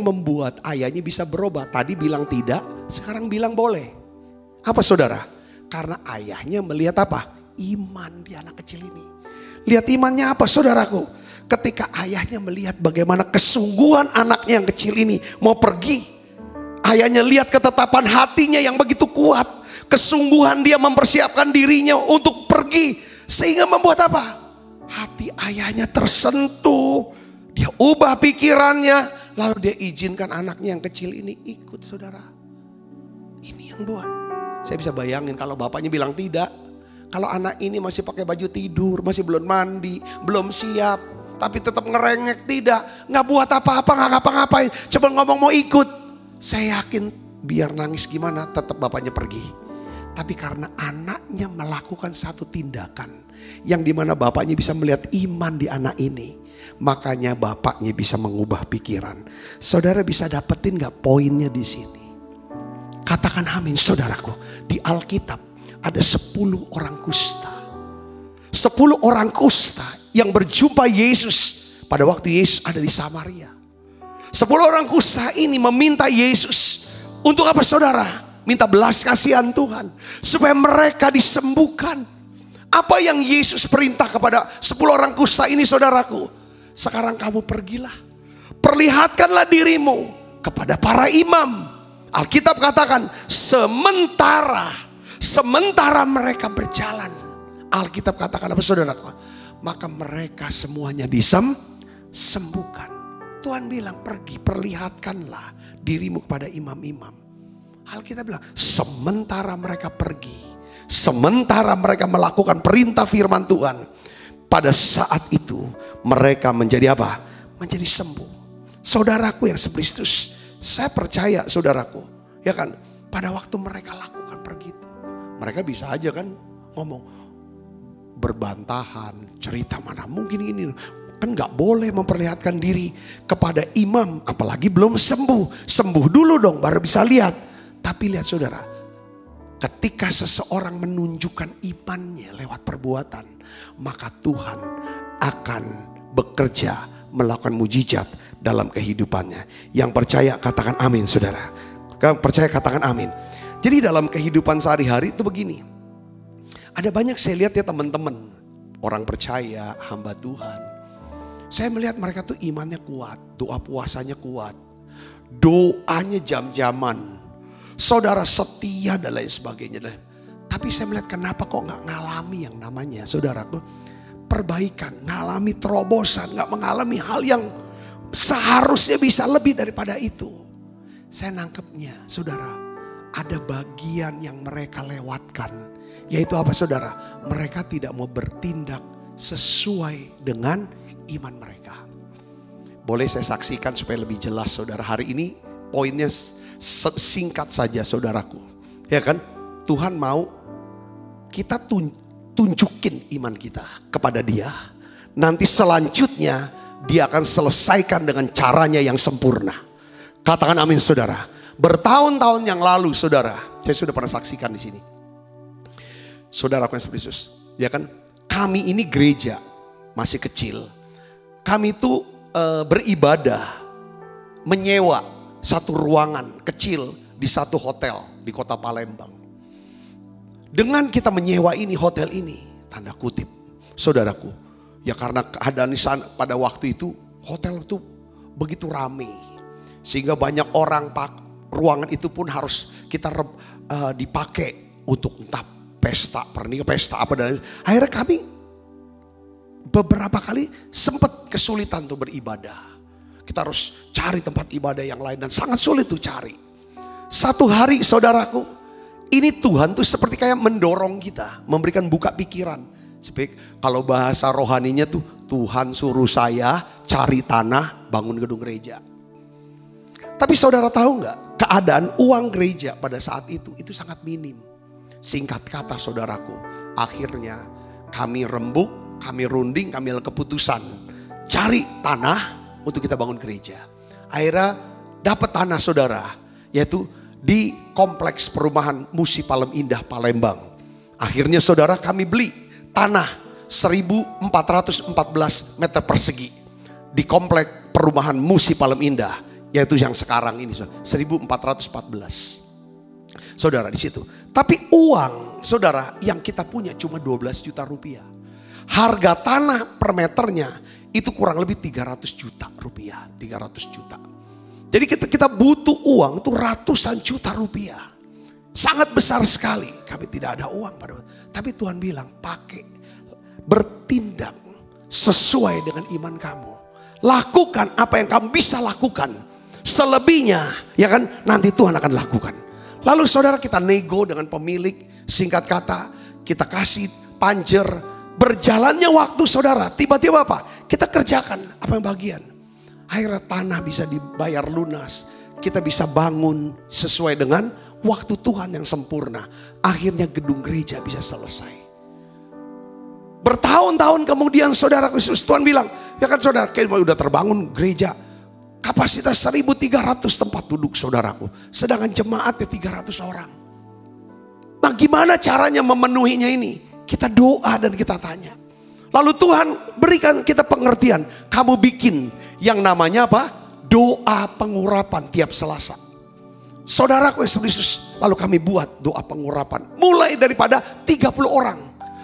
membuat ayahnya bisa berubah? Tadi bilang tidak, sekarang bilang boleh. Apa saudara? Karena ayahnya melihat apa? Iman di anak kecil ini. Lihat imannya apa saudaraku? Ketika ayahnya melihat bagaimana kesungguhan anaknya yang kecil ini mau pergi. Ayahnya lihat ketetapan hatinya yang begitu kuat. Kesungguhan dia mempersiapkan dirinya untuk pergi. Sehingga membuat apa? Hati ayahnya tersentuh. Dia ubah pikirannya. Lalu dia izinkan anaknya yang kecil ini ikut, saudara. Ini yang buat. Saya bisa bayangin kalau bapaknya bilang tidak. Kalau anak ini masih pakai baju tidur, masih belum mandi, belum siap, tapi tetap ngerengek, tidak, nggak buat apa-apa, nggak ngapa-ngapain, coba ngomong mau ikut. Saya yakin biar nangis gimana, tetap bapaknya pergi. Tapi karena anaknya melakukan satu tindakan yang dimana bapaknya bisa melihat iman di anak ini, makanya bapaknya bisa mengubah pikiran. Saudara bisa dapetin nggak poinnya di sini? Katakan amin, saudaraku. Di Alkitab ada 10 orang kusta. 10 orang kusta yang berjumpa Yesus pada waktu Yesus ada di Samaria. 10 orang kusta ini meminta Yesus untuk apa saudara? Minta belas kasihan Tuhan supaya mereka disembuhkan. Apa yang Yesus perintah kepada 10 orang kusta ini saudaraku? Sekarang kamu pergilah, perlihatkanlah dirimu kepada para imam. Alkitab katakan sementara mereka berjalan. Alkitab katakan apa saudaraku? Maka mereka semuanya disembuhkan. Tuhan bilang pergi perlihatkanlah dirimu kepada imam-imam. Alkitab bilang sementara mereka pergi, sementara mereka melakukan perintah firman Tuhan, pada saat itu mereka menjadi apa? Menjadi sembuh. Saudaraku yang Kristus, saya percaya saudaraku, ya kan, pada waktu mereka lakukan begitu, mereka bisa aja kan ngomong berbantahan, cerita mana mungkin ini. Kan gak boleh memperlihatkan diri kepada imam, apalagi belum sembuh. Sembuh dulu dong baru bisa lihat. Tapi lihat saudara, ketika seseorang menunjukkan imannya lewat perbuatan, maka Tuhan akan bekerja melakukan mujizat dalam kehidupannya. Yang percaya katakan amin saudara. Yang percaya katakan amin. Jadi dalam kehidupan sehari-hari itu begini. Ada banyak saya lihat ya teman-teman, orang percaya, hamba Tuhan. Saya melihat mereka tuh imannya kuat, doa puasanya kuat, doanya jam-jaman, saudara setia dan lain sebagainya. Tapi saya melihat kenapa kok gak ngalami yang namanya saudara tuh perbaikan, ngalami terobosan, gak mengalami hal yang seharusnya bisa lebih daripada itu. Saya nangkepnya saudara, ada bagian yang mereka lewatkan. Yaitu apa saudara? Mereka tidak mau bertindak sesuai dengan iman mereka. Boleh saya saksikan supaya lebih jelas saudara. Hari ini poinnya singkat saja saudaraku. Ya kan? Tuhan mau kita tunjukin iman kita kepada Dia. Nanti selanjutnya Dia akan selesaikan dengan caranya yang sempurna. Katakan amin saudara. Bertahun-tahun yang lalu saudara, saya sudah pernah saksikan di sini. Saudaraku yang Yesus, ya kan? Kami ini gereja masih kecil. Kami itu beribadah, menyewa satu ruangan kecil di satu hotel di kota Palembang. Dengan kita menyewa ini hotel ini, tanda kutip, saudaraku, ya karena keadaan di sana pada waktu itu hotel itu begitu ramai, sehingga banyak orang ruangan itu pun harus kita dipakai untuk entah pesta, pernikahan, pesta apa dan akhirnya kami beberapa kali sempat kesulitan tuh beribadah. Kita harus cari tempat ibadah yang lain dan sangat sulit tuh cari. Satu hari saudaraku, ini Tuhan tuh seperti kayak mendorong kita, memberikan buka pikiran. Seperti kalau bahasa rohaninya tuh Tuhan suruh saya cari tanah bangun gedung gereja. Tapi saudara tahu nggak, keadaan uang gereja pada saat itu sangat minim. Singkat kata saudaraku, akhirnya kami rembuk, kami runding, kami ambil keputusan cari tanah untuk kita bangun gereja. Akhirnya dapat tanah saudara, yaitu di kompleks perumahan Musi Palem Indah Palembang. Akhirnya saudara kami beli tanah 1414 meter persegi di kompleks perumahan Musi Palem Indah, yaitu yang sekarang ini 1414. Saudara di situ. Tapi uang saudara yang kita punya cuma 12 juta rupiah. Harga tanah per meternya itu kurang lebih 300 juta rupiah. 300 juta. Jadi kita butuh uang itu ratusan juta rupiah. Sangat besar sekali. Kami tidak ada uang pada waktu. Tapi Tuhan bilang pakai, bertindak sesuai dengan iman kamu. Lakukan apa yang kamu bisa lakukan. Selebihnya ya kan nanti Tuhan akan lakukan. Lalu saudara kita nego dengan pemilik, singkat kata kita kasih panjer. Berjalannya waktu saudara, tiba-tiba apa? Kita kerjakan apa yang bagian. Akhirnya tanah bisa dibayar lunas. Kita bisa bangun sesuai dengan waktu Tuhan yang sempurna. Akhirnya gedung gereja bisa selesai. Bertahun-tahun kemudian saudara Kristus, Tuhan bilang, ya kan saudara, kayak udah terbangun gereja. Kapasitas 1.300 tempat duduk saudaraku. Sedangkan jemaatnya 300 orang. Nah, gimana caranya memenuhinya ini? Kita doa dan kita tanya. Lalu Tuhan berikan kita pengertian. Kamu bikin yang namanya apa? Doa pengurapan tiap Selasa. Saudaraku Yesus Kristus, lalu kami buat doa pengurapan. Mulai daripada 30 orang.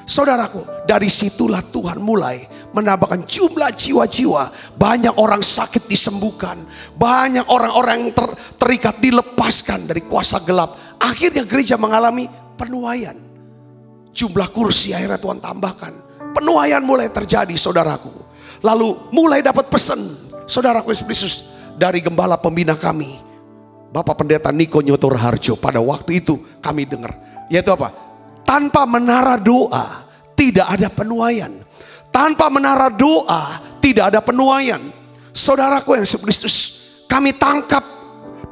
Saudaraku, dari situlah Tuhan mulai menambahkan jumlah jiwa-jiwa. Banyak orang sakit disembuhkan. Banyak orang-orang yang terikat dilepaskan dari kuasa gelap. Akhirnya gereja mengalami penuaian. Jumlah kursi akhirnya Tuhan tambahkan. Penuaian mulai terjadi, saudaraku. Lalu mulai dapat pesan, saudaraku Yesus Kristus, dari gembala pembina kami, Bapak Pendeta Niko Nyoto Raharjo. Pada waktu itu kami dengar, yaitu apa? Tanpa menara doa tidak ada penuaian. Tanpa menara doa tidak ada penuaian. Saudaraku yang Yesus Kristus, kami tangkap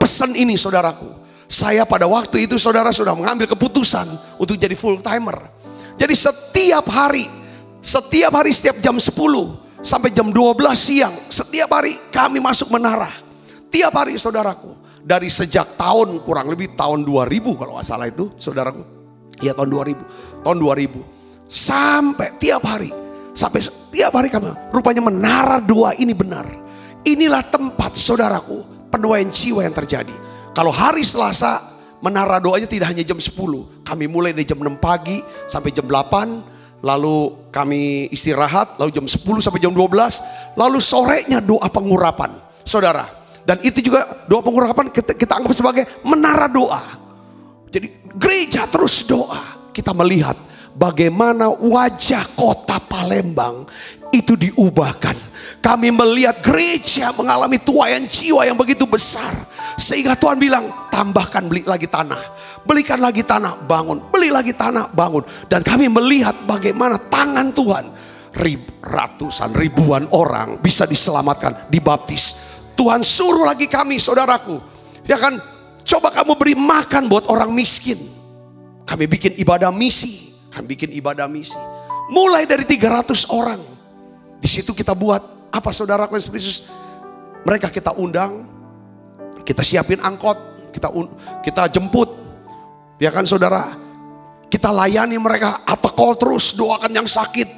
pesan ini, saudaraku. Saya pada waktu itu saudara sudah mengambil keputusan untuk jadi full timer. Jadi setiap hari setiap jam 10 sampai jam 12 siang, setiap hari kami masuk menara. Tiap hari, saudaraku. Dari sejak tahun kurang lebih tahun 2000 kalau nggak salah itu, saudaraku. Ya tahun 2000. Tahun 2000. Sampai tiap hari. Sampai tiap hari kami. Rupanya menara doa ini benar. Inilah tempat, saudaraku, penuaian jiwa yang terjadi. Kalau hari Selasa, menara doanya tidak hanya jam 10. Kami mulai dari jam 6 pagi sampai jam 8. Lalu kami istirahat, lalu jam 10 sampai jam 12. Lalu sorenya doa pengurapan, saudara. Dan itu juga doa pengurapan kita anggap sebagai menara doa. Jadi gereja terus doa. Kita melihat bagaimana wajah kota Palembang itu diubahkan. Kami melihat gereja mengalami tuaian jiwa yang begitu besar. Sehingga Tuhan bilang, tambahkan, beli lagi tanah. Belikan lagi tanah, bangun. Beli lagi tanah, bangun. Dan kami melihat bagaimana tangan Tuhan. Ratusan ribuan orang bisa diselamatkan, dibaptis. Tuhan suruh lagi kami, saudaraku. Ya kan, coba kamu beri makan buat orang miskin. Kami bikin ibadah misi. Mulai dari 300 orang. Di situ kita buat apa, saudaraku Yesus Kristus? Mereka kita undang. Kita siapin angkot. Kita jemput. Ya kan, saudara? Kita layani mereka. Atekol terus, doakan yang sakit.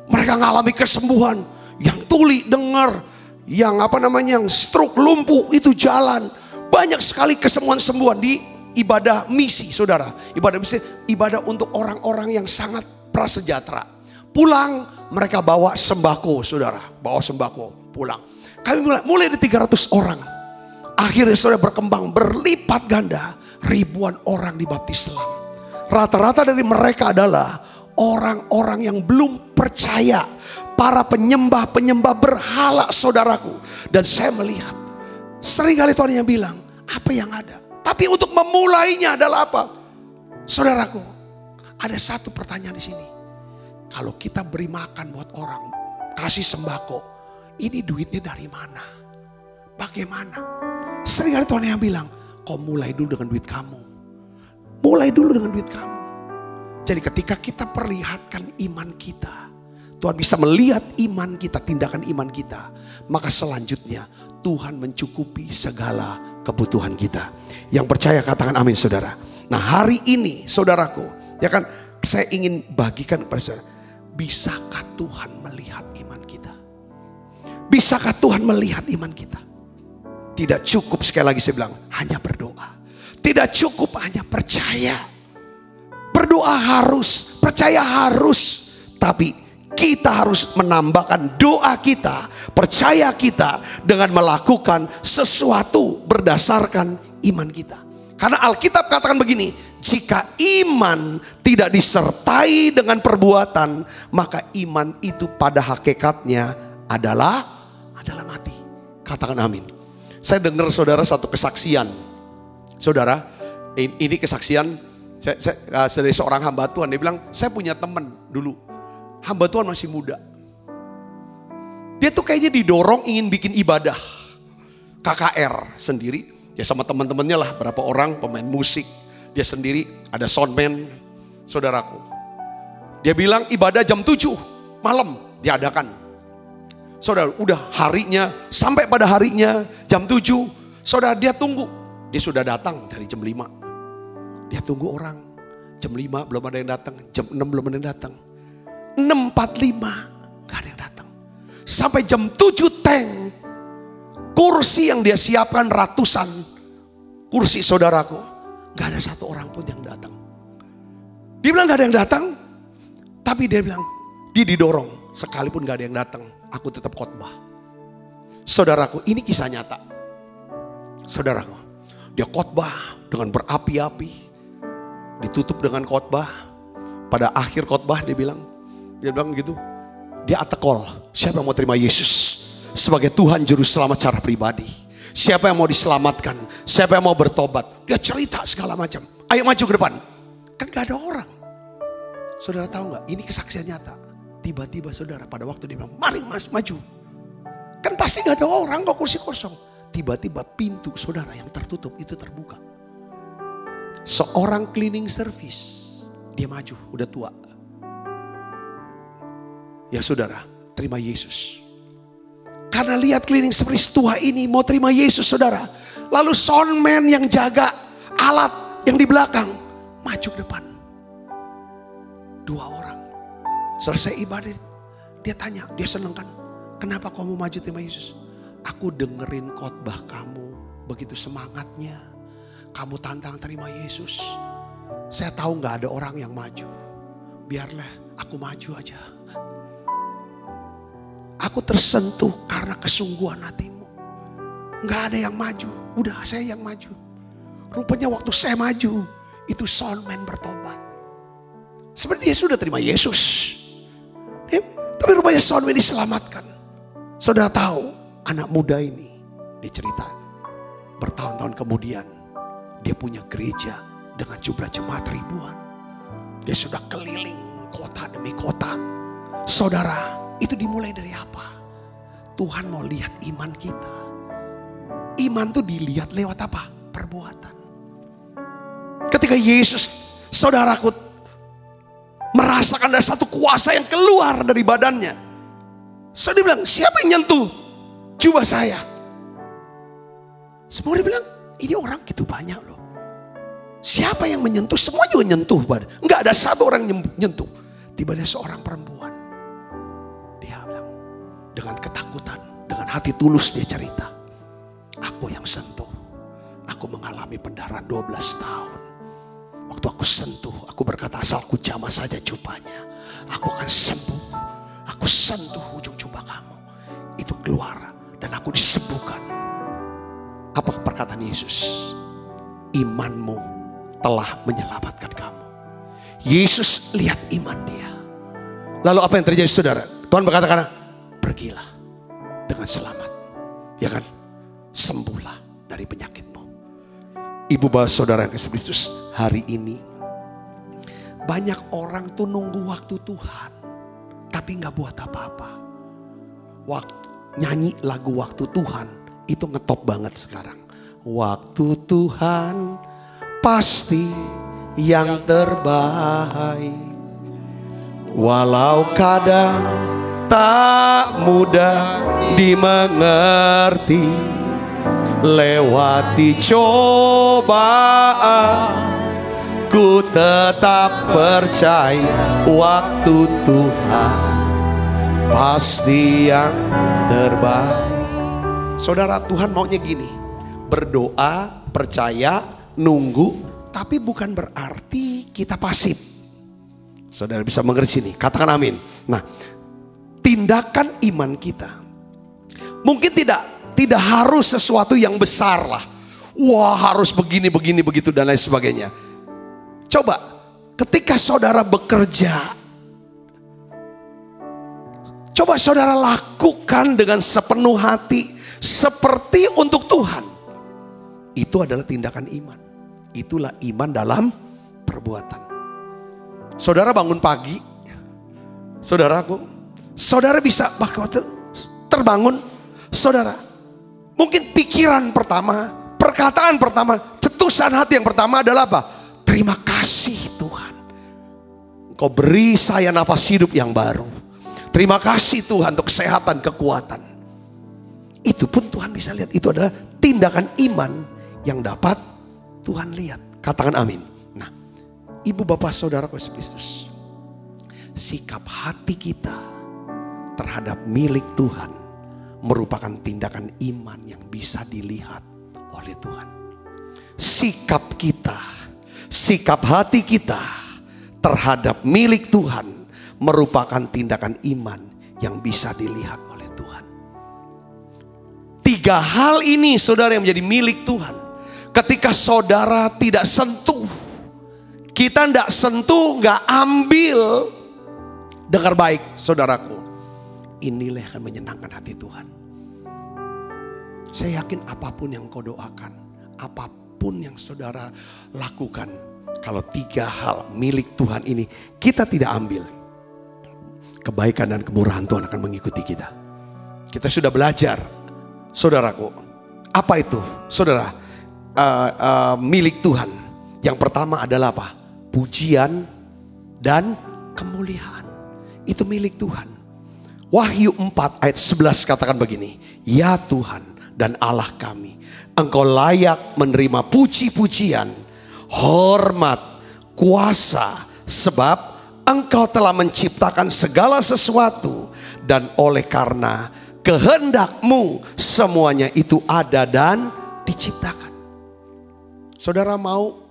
Mereka ngalami kesembuhan. Yang tuli dengar. Yang yang stroke, lumpuh itu jalan. Banyak sekali kesembuhan-sembuhan di ibadah misi, saudara. Ibadah misi, ibadah untuk orang-orang yang sangat prasejahtera. Pulang mereka bawa sembako, saudara. Bawa sembako, pulang. Kami mulai dari 300 orang. Akhirnya saudara berkembang, berlipat ganda. Ribuan orang dibaptis Islam. Rata-rata dari mereka adalah orang-orang yang belum percaya. Para penyembah-penyembah berhala, saudaraku. Dan saya melihat, seringkali Tuhan yang bilang, apa yang ada? Tapi untuk memulainya adalah apa? Saudaraku, ada satu pertanyaan di sini. Kalau kita beri makan buat orang, kasih sembako, ini duitnya dari mana? Bagaimana? Seringkali Tuhan yang bilang, kau mulai dulu dengan duit kamu. Mulai dulu dengan duit kamu. Jadi ketika kita perlihatkan iman kita, Tuhan bisa melihat iman kita, tindakan iman kita. Maka selanjutnya Tuhan mencukupi segala kebutuhan kita. Yang percaya katakan amin, saudara. Nah, hari ini saudaraku, ya kan, saya ingin bagikan kepada saudara. Bisakah Tuhan melihat iman kita? Bisakah Tuhan melihat iman kita? Tidak cukup, sekali lagi saya bilang, hanya berdoa. Tidak cukup hanya percaya. Berdoa harus, percaya harus. Tapi kita harus menambahkan doa kita, percaya kita dengan melakukan sesuatu berdasarkan iman kita. Karena Alkitab katakan begini, jika iman tidak disertai dengan perbuatan, maka iman itu pada hakikatnya adalah mati. Katakan amin. Saya dengar saudara satu kesaksian. Saudara, ini kesaksian saya dari seorang hamba Tuhan. Dia bilang, saya punya teman dulu. Hamba Tuhan masih muda. Dia tuh kayaknya didorong ingin bikin ibadah. KKR sendiri. Ya sama teman-temannya lah. Berapa orang pemain musik. Dia sendiri ada soundman. Saudaraku. Dia bilang ibadah jam 7 malam diadakan. Saudara, udah harinya. Sampai pada harinya jam 7. Saudara, dia tunggu. Dia sudah datang dari jam 5. Dia tunggu orang. jam 5 belum ada yang datang, jam 6 belum ada yang datang. 6.45 gak ada yang datang. Sampai jam 7 teng, kursi yang dia siapkan ratusan kursi saudaraku, gak ada satu orang pun yang datang. Dia bilang gak ada yang datang, tapi dia bilang dia didorong, sekalipun gak ada yang datang, aku tetap khotbah. Saudaraku, ini kisah nyata. Saudaraku, dia khotbah dengan berapi-api, ditutup dengan khotbah. Pada akhir khotbah dia bilang gitu, dia atekol, siapa yang mau terima Yesus sebagai Tuhan Juru Selamat secara pribadi? Siapa yang mau diselamatkan? Siapa yang mau bertobat? Dia cerita segala macam. Ayo maju ke depan. Kan gak ada orang. Saudara tahu gak? Ini kesaksian nyata. Tiba-tiba saudara pada waktu dia bilang, mari mas maju. Kan pasti gak ada orang kok, kursi kosong. Tiba-tiba pintu saudara yang tertutup itu terbuka. Seorang cleaning service. Dia maju, udah tua. Ya saudara, terima Yesus. Karena lihat cleaning service tua ini mau terima Yesus saudara. Lalu soundman yang jaga alat yang di belakang maju ke depan. 2 orang. Selesai ibadah, dia tanya, dia seneng kan? Kenapa kamu maju terima Yesus? Aku dengerin khotbah kamu, begitu semangatnya. Kamu tantang terima Yesus. Saya tahu gak ada orang yang maju. Biarlah aku maju aja. Aku tersentuh karena kesungguhan hatimu. Gak ada yang maju. Udah saya yang maju. Rupanya waktu saya maju, itu soundman bertobat. Sebenarnya dia sudah terima Yesus. Tapi rupanya soundman diselamatkan. Saudara tahu, anak muda ini, dia cerita, bertahun-tahun kemudian, dia punya gereja dengan jumlah jemaat ribuan. Dia sudah keliling kota demi kota. Saudara, itu dimulai dari apa? Tuhan mau lihat iman kita. Iman tuh dilihat lewat apa? Perbuatan. Ketika Yesus, saudaraku, merasakan ada satu kuasa yang keluar dari badannya. Saya bilang, siapa yang nyentuh jubah saya? Semua dia bilang, ini orang gitu banyak loh. Siapa yang menyentuh? Semua juga nyentuh. Enggak ada satu orang nyentuh. Tiba-tiba seorang perempuan. Dia bilang, dengan ketakutan, dengan hati tulus dia cerita. Aku yang sentuh. Aku mengalami pendarahan 12 tahun. Waktu aku sentuh, aku berkata asal ku jamah saja jubahnya, aku akan sembuh. Aku sentuh ujung jubah kamu, itu keluar dan aku disembuhkan. Apa perkataan Yesus? Imanmu telah menyelamatkan kamu. Yesus lihat iman dia. Lalu apa yang terjadi saudara? Tuhan berkata, pergilah dengan selamat. Ya kan? Sembuhlah dari penyakitmu. Ibu bapak saudara yang kasih Kristus, hari ini banyak orang tuh nunggu waktu Tuhan, tapi gak buat apa-apa. Nyanyi lagu waktu Tuhan itu ngetop banget sekarang. Waktu Tuhan pasti yang terbaik, walau kadang tak mudah dimengerti. Lewati cobaan, ku tetap percaya waktu Tuhan pasti yang terbaik. Saudara, Tuhan maunya gini, berdoa, percaya, nunggu, tapi bukan berarti kita pasif. Saudara bisa mengerti nih, katakan amin. Nah, tindakan iman kita mungkin tidak harus sesuatu yang besar lah. Wah, harus begini, begitu dan lain sebagainya. Coba ketika saudara bekerja, coba saudara lakukan dengan sepenuh hati seperti untuk Tuhan. Itu adalah tindakan iman. Itulah iman dalam perbuatan. Saudara bangun pagi, saudara bisa waktu terbangun, saudara mungkin pikiran pertama, perkataan pertama, cetusan hati yang pertama adalah apa? Terima kasih Tuhan, Kau beri saya nafas hidup yang baru. Terima kasih Tuhan untuk kesehatan, kekuatan. Itu pun Tuhan bisa lihat. Itu adalah tindakan iman yang dapat Tuhan lihat. Katakan amin. Nah, Ibu bapak saudara Yesus Kristus, sikap hati kita terhadap milik Tuhan merupakan tindakan iman yang bisa dilihat oleh Tuhan. Sikap kita, sikap hati kita terhadap milik Tuhan merupakan tindakan iman yang bisa dilihat oleh Tuhan. 3 hal ini saudara yang menjadi milik Tuhan. Ketika saudara tidak sentuh, kita tidak sentuh, gak ambil, dengar baik saudaraku, inilah yang akan menyenangkan hati Tuhan. Saya yakin apapun yang kau doakan, apapun yang saudara lakukan, kalau 3 hal milik Tuhan ini kita tidak ambil, kebaikan dan kemurahan Tuhan akan mengikuti kita. Kita sudah belajar, saudaraku. Apa itu, saudara? Milik Tuhan. Yang pertama adalah apa? Pujian dan kemuliaan. Itu milik Tuhan. Wahyu 4 ayat 11 katakan begini. Ya Tuhan dan Allah kami, Engkau layak menerima puji-pujian, hormat, kuasa, sebab Engkau telah menciptakan segala sesuatu, dan oleh karena kehendak-Mu semuanya itu ada dan diciptakan. Saudara mau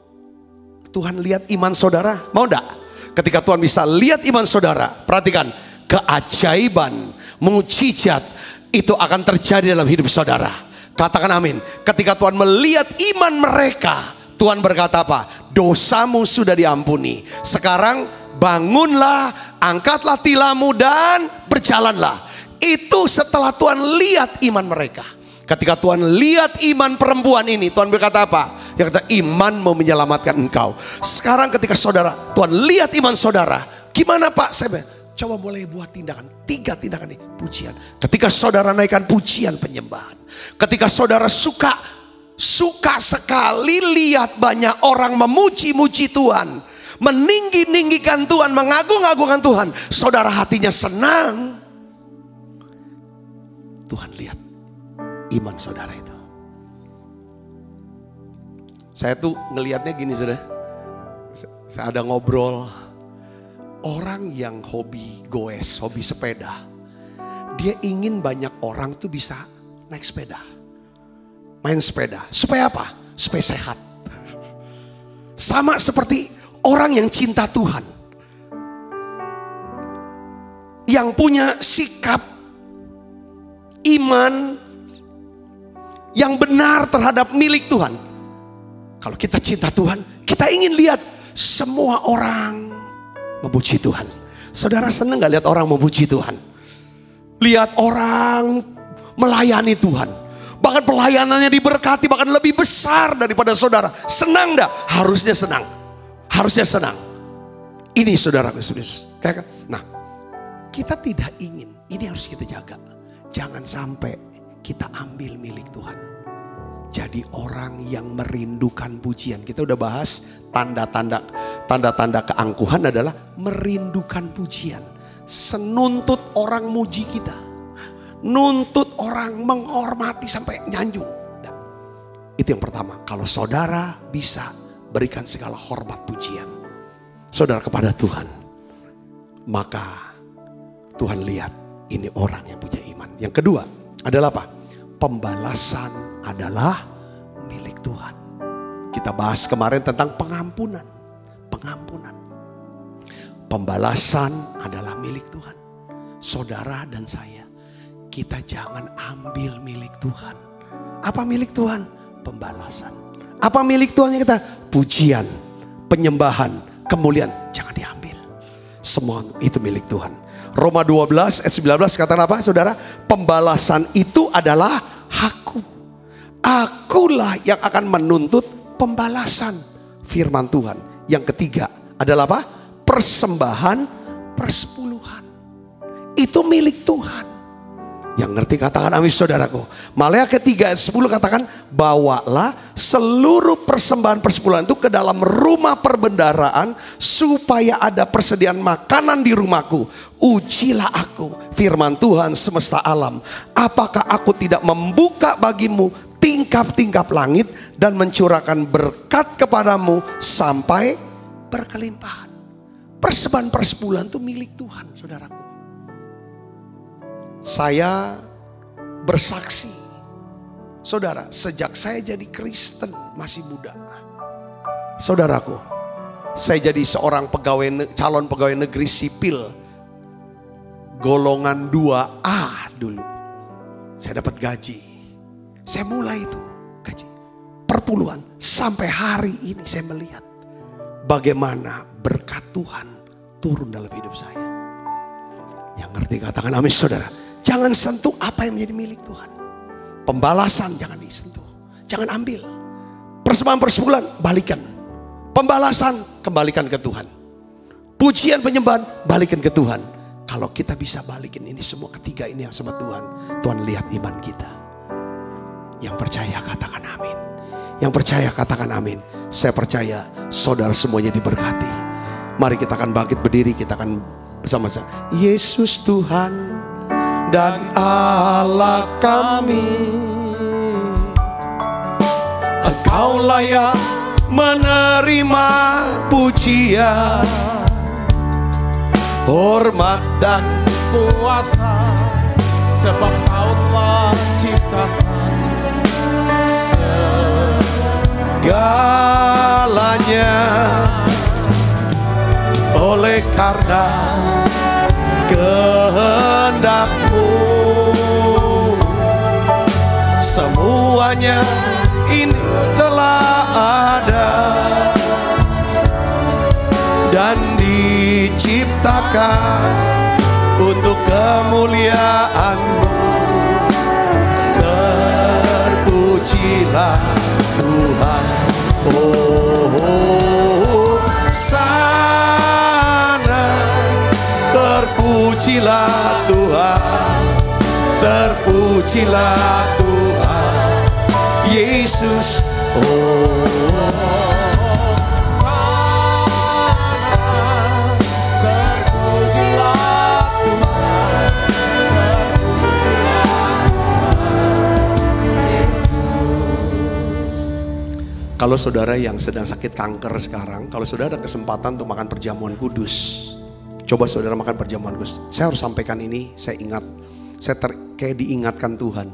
Tuhan lihat iman saudara? Mau enggak? Ketika Tuhan bisa lihat iman saudara, perhatikan, keajaiban, mukjizat itu akan terjadi dalam hidup saudara. Katakan amin. Ketika Tuhan melihat iman mereka, Tuhan berkata apa? Dosamu sudah diampuni. Sekarang bangunlah, angkatlah tilammu dan berjalanlah. Itu setelah Tuhan lihat iman mereka. Ketika Tuhan lihat iman perempuan ini, Tuhan berkata apa? Yang kata, iman mau menyelamatkan engkau. Sekarang ketika saudara, Tuhan lihat iman saudara. Gimana Pak? Saya coba mulai buat tindakan. 3 tindakan ini. Pujian. Ketika saudara naikkan pujian penyembahan. Ketika saudara suka sekali lihat banyak orang memuji-muji Tuhan, meninggi-ninggikan Tuhan, mengagung-agungkan Tuhan, saudara hatinya senang. Tuhan lihat iman saudara itu. Saya tuh ngelihatnya gini saudara. Saya ada ngobrol. Orang yang hobi goes, hobi sepeda, dia ingin banyak orang tuh bisa naik sepeda, main sepeda. Supaya apa? Supaya sehat. Sama seperti orang yang cinta Tuhan, yang punya sikap iman yang benar terhadap milik Tuhan. Kalau kita cinta Tuhan, kita ingin lihat semua orang memuji Tuhan. Saudara senang gak lihat orang memuji Tuhan? Lihat orang melayani Tuhan. Bahkan pelayanannya diberkati, bahkan lebih besar daripada saudara. Senang gak? Harusnya senang. Harusnya senang. Ini saudara. Nah, kita tidak ingin. Ini harus kita jaga. Jangan sampai kita ambil milik Tuhan. Jadi orang yang merindukan pujian. Kita udah bahas tanda-tanda keangkuhan adalah merindukan pujian. Senuntut orang muji kita. Nuntut orang menghormati sampai nyanjung. Nah, itu yang pertama. Kalau saudara bisa berikan segala hormat pujian saudara kepada Tuhan, maka Tuhan lihat ini orang yang punya iman. Yang kedua adalah apa? Pembalasan adalah milik Tuhan. Kita bahas kemarin tentang pengampunan. Pembalasan adalah milik Tuhan. Saudara dan saya, kita jangan ambil milik Tuhan. Apa milik Tuhan? Pembalasan. Apa milik Tuhan yang kita? Pujian, penyembahan, kemuliaan. Jangan diambil. Semua itu milik Tuhan. Roma 12 ayat 19 katakan apa saudara? Pembalasan itu adalah hakku. Akulah yang akan menuntut pembalasan. Firman Tuhan. Yang ketiga adalah apa? Persembahan persepuluhan. Itu milik Tuhan. Yang ngerti katakan amin saudaraku. Maleakhi 3 ayat 10 katakan, bawalah seluruh persembahan persepuluhan itu ke dalam rumah perbendaharaan supaya ada persediaan makanan di rumahku. Ujilah aku, firman Tuhan semesta alam, apakah aku tidak membuka bagimu tingkap-tingkap langit dan mencurahkan berkat kepadamu sampai berkelimpahan. Persembahan persepuluhan itu milik Tuhan, saudaraku. Saya bersaksi, saudara, sejak saya jadi Kristen masih muda, saudaraku, saya jadi seorang calon pegawai negeri sipil golongan 2A dulu. Saya dapat gaji. Saya mulai itu gaji perpuluhan. Sampai hari ini saya melihat bagaimana berkat Tuhan turun dalam hidup saya. Yang ngerti katakan amin, saudara. Jangan sentuh apa yang menjadi milik Tuhan. Pembalasan jangan disentuh, jangan ambil. Persembahan persepuluhan balikan. Pembalasan kembalikan ke Tuhan. Pujian penyembahan balikan ke Tuhan. Kalau kita bisa balikin ini semua ketiga ini yang sama Tuhan, Tuhan lihat iman kita. Yang percaya katakan amin. Yang percaya katakan amin. Saya percaya saudara semuanya diberkati. Mari kita akan bangkit berdiri, kita akan bersama-sama. Yesus Tuhan dan Allah kami, Engkau layak menerima pujian, hormat dan kuasa, sebab Kau telah ciptakan segalanya. Oleh karena kehendak-Mu semuanya ini telah ada dan diciptakan untuk kemuliaan-Mu. Terpujilah Tuhan. Oh, sana terpujilah Tuhan, terpujilah Tuhan Yesus. Oh, kalau saudara yang sedang sakit kanker sekarang, kalau saudara ada kesempatan untuk makan perjamuan kudus, coba saudara makan perjamuan kudus. Saya harus sampaikan ini, saya ingat, kayak diingatkan Tuhan.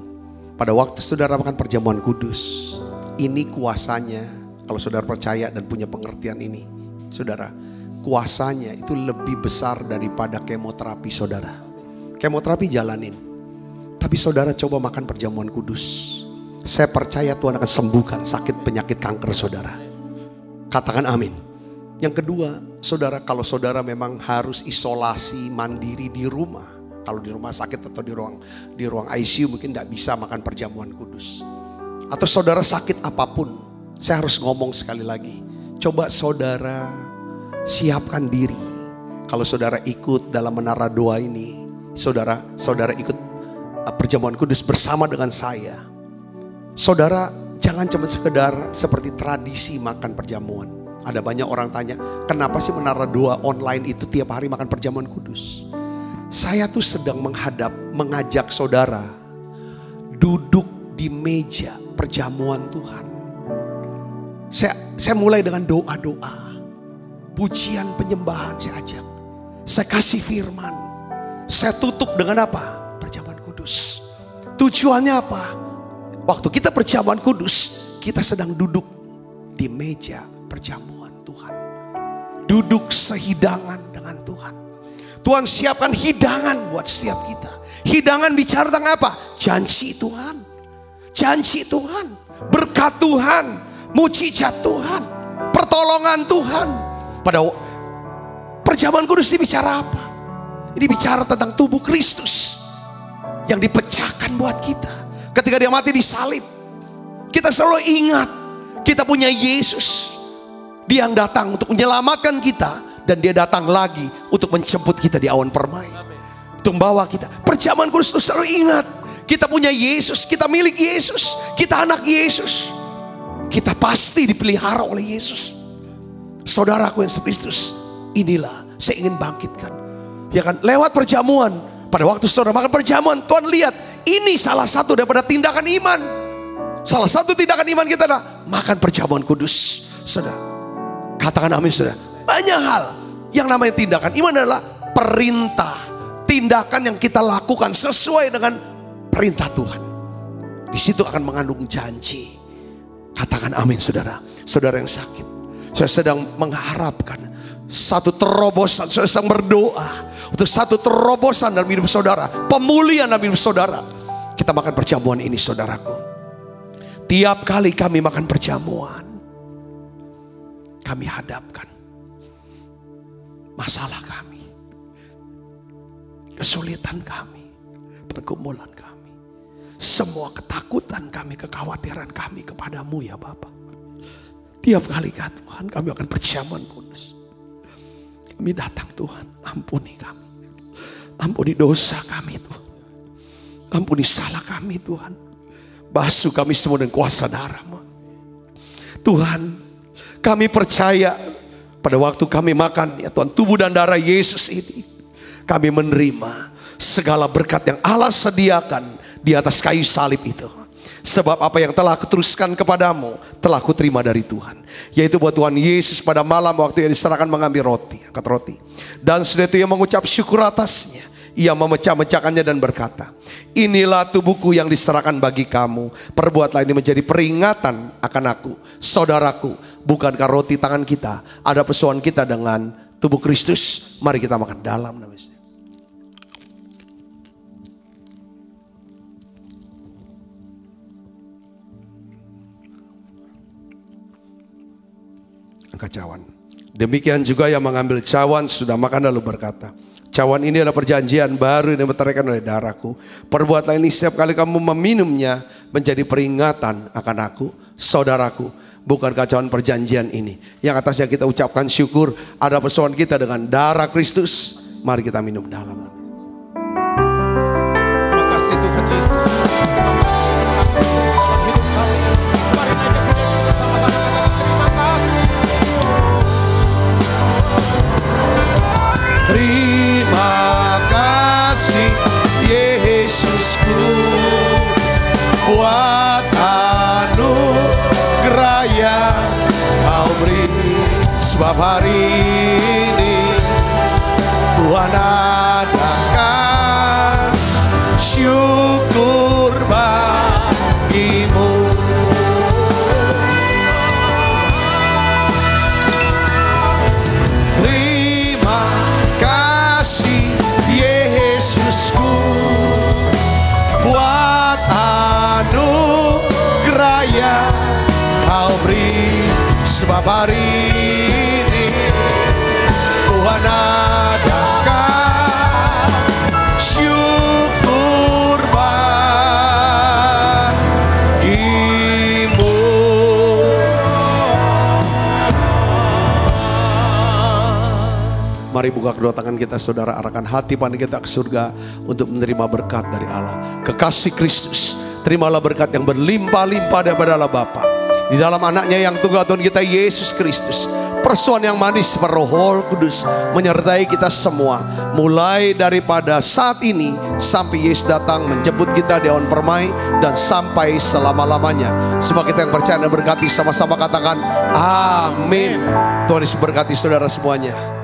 Pada waktu saudara makan perjamuan kudus, ini kuasanya, kalau saudara percaya dan punya pengertian ini, saudara, kuasanya itu lebih besar daripada kemoterapi saudara. Kemoterapi jalanin, tapi saudara coba makan perjamuan kudus. Saya percaya Tuhan akan sembuhkan sakit penyakit kanker saudara. Katakan amin. Yang kedua, saudara, kalau saudara memang harus isolasi mandiri di rumah, kalau di rumah sakit atau di ruang ICU mungkin tidak bisa makan perjamuan kudus. Atau saudara sakit apapun, saya harus ngomong sekali lagi. Coba saudara siapkan diri. Kalau saudara ikut dalam menara doa ini, saudara ikut perjamuan kudus bersama dengan saya. Saudara jangan cuma sekedar seperti tradisi makan perjamuan. Ada banyak orang tanya, kenapa sih menara doa online itu tiap hari makan perjamuan kudus? Saya tuh sedang mengajak saudara duduk di meja perjamuan Tuhan. Saya mulai dengan doa-doa, pujian penyembahan saya ajak. Saya kasih firman. Saya tutup dengan apa? Perjamuan kudus. Tujuannya apa? Waktu kita perjamuan kudus, kita sedang duduk di meja perjamuan Tuhan. Duduk sehidangan dengan Tuhan. Tuhan siapkan hidangan buat setiap kita. Hidangan bicara tentang apa? Janji Tuhan. Janji Tuhan. Berkat Tuhan. Mujizat Tuhan. Pertolongan Tuhan. Pada perjamuan kudus ini bicara apa? Ini bicara tentang tubuh Kristus yang dipecahkan buat kita. Ketika dia mati di salib, kita selalu ingat kita punya Yesus. Dia yang datang untuk menyelamatkan kita, dan dia datang lagi untuk menjemput kita di awan permai, untuk membawa kita. Perjamuan kudus itu selalu ingat kita punya Yesus, kita milik Yesus, kita anak Yesus, kita pasti dipelihara oleh Yesus. Saudaraku yang Kristus, inilah saya ingin bangkitkan, ya kan? Lewat perjamuan, pada waktu saudara makan perjamuan, Tuhan lihat ini salah satu daripada tindakan iman. Salah satu tindakan iman kita adalah makan perjamuan kudus. Saudara, katakan amin saudara. banyak hal yang namanya tindakan. Iman adalah perintah, tindakan yang kita lakukan sesuai dengan perintah Tuhan. Di situ akan mengandung janji. Katakan amin saudara. Saudara yang sakit, saya sedang mengharapkan satu terobosan. Saya sedang berdoa untuk satu terobosan dalam hidup saudara, pemulihan dalam hidup saudara. Kita makan perjamuan ini saudaraku. Tiap kali kami makan perjamuan, kami hadapkan masalah kami, kesulitan kami, pergumulan kami, semua ketakutan kami, kekhawatiran kami kepadamu ya Bapa. Tiap kali Tuhan kami akan perjamuan kudus, kami datang Tuhan, ampuni kami, ampuni dosa kami Tuhan, ampuni salah kami Tuhan, basuh kami semua dengan kuasa darah-Mu Tuhan. Kami percaya pada waktu kami makan ya Tuhan tubuh dan darah Yesus ini, kami menerima segala berkat yang Allah sediakan di atas kayu salib itu. Sebab apa yang telah kuteruskan kepadamu telah kuterima dari Tuhan, yaitu buat Tuhan Yesus pada malam waktu yang diserahkan mengambil roti, angkat roti, dan sudah itu ia mengucap syukur atasnya, ia memecah-mecahkannya dan berkata, inilah tubuhku yang diserahkan bagi kamu, perbuatlah ini menjadi peringatan akan aku. Saudaraku, bukankah roti tangan kita ada persoalan kita dengan tubuh Kristus? Mari kita makan dalam nama Yesus. Angkat cawan. Demikian juga yang mengambil cawan sudah makan lalu berkata, cawan ini adalah perjanjian baru yang dimeteraikan oleh darahku. Perbuatlah ini setiap kali kamu meminumnya menjadi peringatan akan aku. Saudaraku, bukankah cawan perjanjian ini yang atasnya kita ucapkan syukur ada persoalan kita dengan darah Kristus? Mari kita minum dalam. Terima kasih Tuhan Yesus. Terima kasih Yesusku buat anugerah yang Kau beri. Sebab hari ini Tuhan adakan syukur bagimu. Terima kasih Yesusku buat anugerah yang Kau beri. Sebab hari ini Tuhan adakan syukur bagimu. Mari buka kedua tangan kita saudara, arahkan hati pandang kita ke surga untuk menerima berkat dari Allah. Kekasih Kristus, terimalah berkat yang berlimpah-limpah daripada Allah Bapa di dalam anaknya yang tunggal Tuhan kita Yesus Kristus. Persoalan yang manis Roh Kudus menyertai kita semua, mulai daripada saat ini sampai Yesus datang menjemput kita di awan permai dan sampai selama-lamanya. Semua kita yang percaya dan berkati sama-sama katakan amin. Tuhan Yesus berkati saudara semuanya.